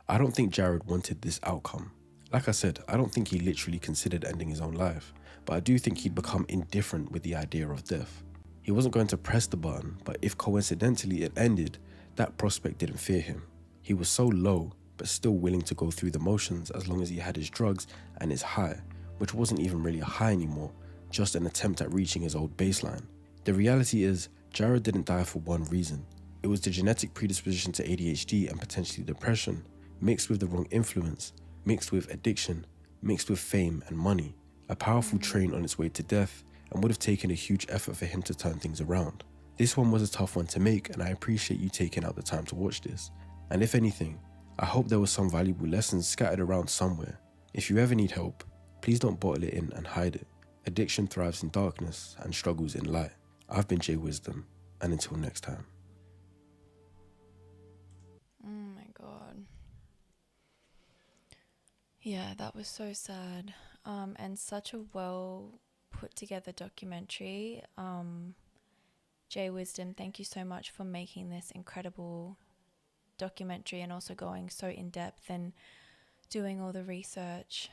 I don't think Jared wanted this outcome. Like I said, I don't think he literally considered ending his own life, but I do think he'd become indifferent with the idea of death. He wasn't going to press the button, but if coincidentally it ended, that prospect didn't fear him. He was so low, but still willing to go through the motions as long as he had his drugs and his high, which wasn't even really a high anymore, just an attempt at reaching his old baseline. The reality is, Jared didn't die for one reason. It was the genetic predisposition to ADHD and potentially depression, mixed with the wrong influence, mixed with addiction, mixed with fame and money, a powerful train on its way to death, and would have taken a huge effort for him to turn things around. This one was a tough one to make, and I appreciate you taking out the time to watch this. And if anything, I hope there were some valuable lessons scattered around somewhere. If you ever need help, please don't bottle it in and hide it. Addiction thrives in darkness and struggles in light. I've been Jay Wisdom, and until next time. Oh my God. Yeah, that was so sad. And such a well put together documentary. Jay Wisdom, thank you so much for making this incredible documentary and also going so in depth and doing all the research.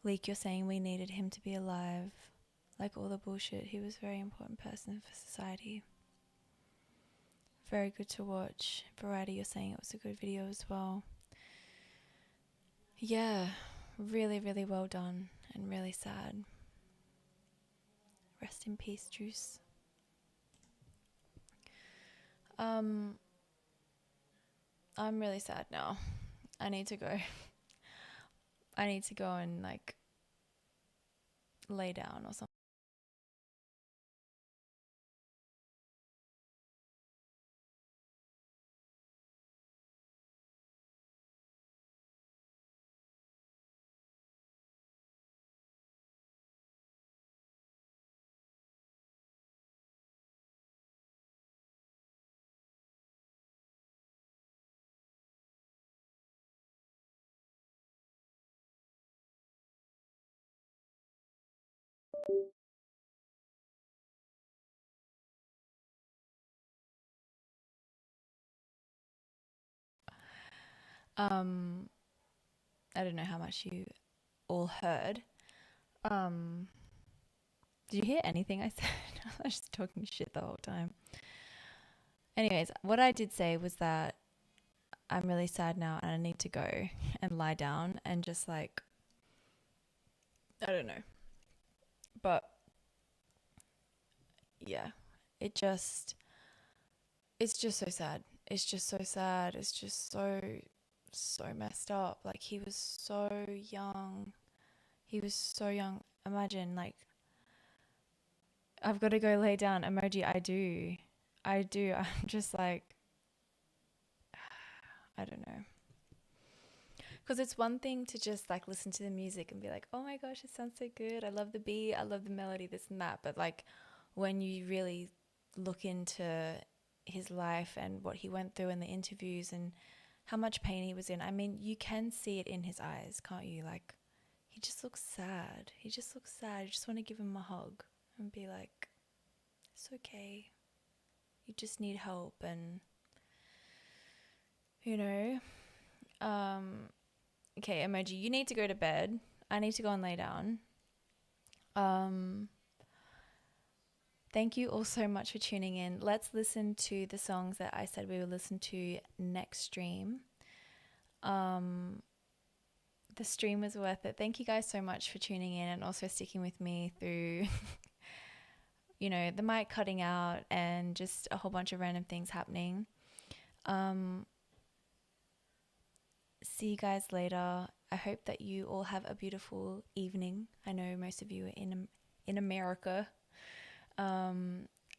Leek, you're saying we needed him to be alive. Like all the bullshit, he was a very important person for society. Very good to watch. Variety, you're saying it was a good video as well. Yeah, really, really well done and really sad. Rest in peace, Juice. I'm really sad now. I need to go. I need to go and like lay down or something. I don't know how much you all heard. Did you hear anything I said? I was just talking shit the whole time. Anyways, what I did say was that I'm really sad now and I need to go and lie down and just like, I don't know. But yeah, it's just so sad. It's just so sad. It's just so messed up. Like, he was so young. He was so young. Imagine, like, I've got to go lay down. Emoji, I do. I'm just like, I don't know. Because it's one thing to just like listen to the music and be like, oh my gosh, it sounds so good. I love the beat. I love the melody, this and that. But like when you really look into his life and what he went through in the interviews and how much pain he was in. I mean, you can see it in his eyes, can't you? Like, he just looks sad. He just looks sad. You just want to give him a hug and be like, it's okay. You just need help. And, you know, okay, Emoji, you need to go to bed. I need to go and lay down. Thank you all so much for tuning in. Let's listen to the songs that I said we would listen to next stream. The stream was worth it. Thank you guys so much for tuning in and also sticking with me through, you know, the mic cutting out and just a whole bunch of random things happening. See you guys later. I hope that you all have a beautiful evening. I know most of you are in America.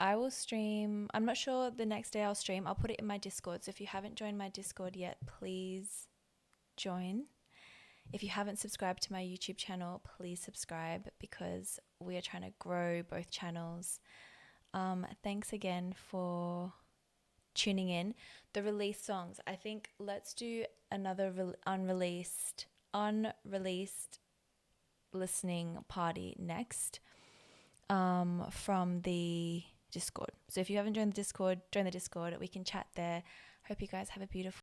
I will stream. I'm not sure the next day I'll stream. I'll put it in my Discord. So if you haven't joined my Discord yet, please join. If you haven't subscribed to my YouTube channel, please subscribe because we are trying to grow both channels. Thanks again for tuning in. The released songs. I think let's do another unreleased listening party next from the Discord. So if you haven't joined the Discord, join the Discord. We can chat there. Hope you guys have a beautiful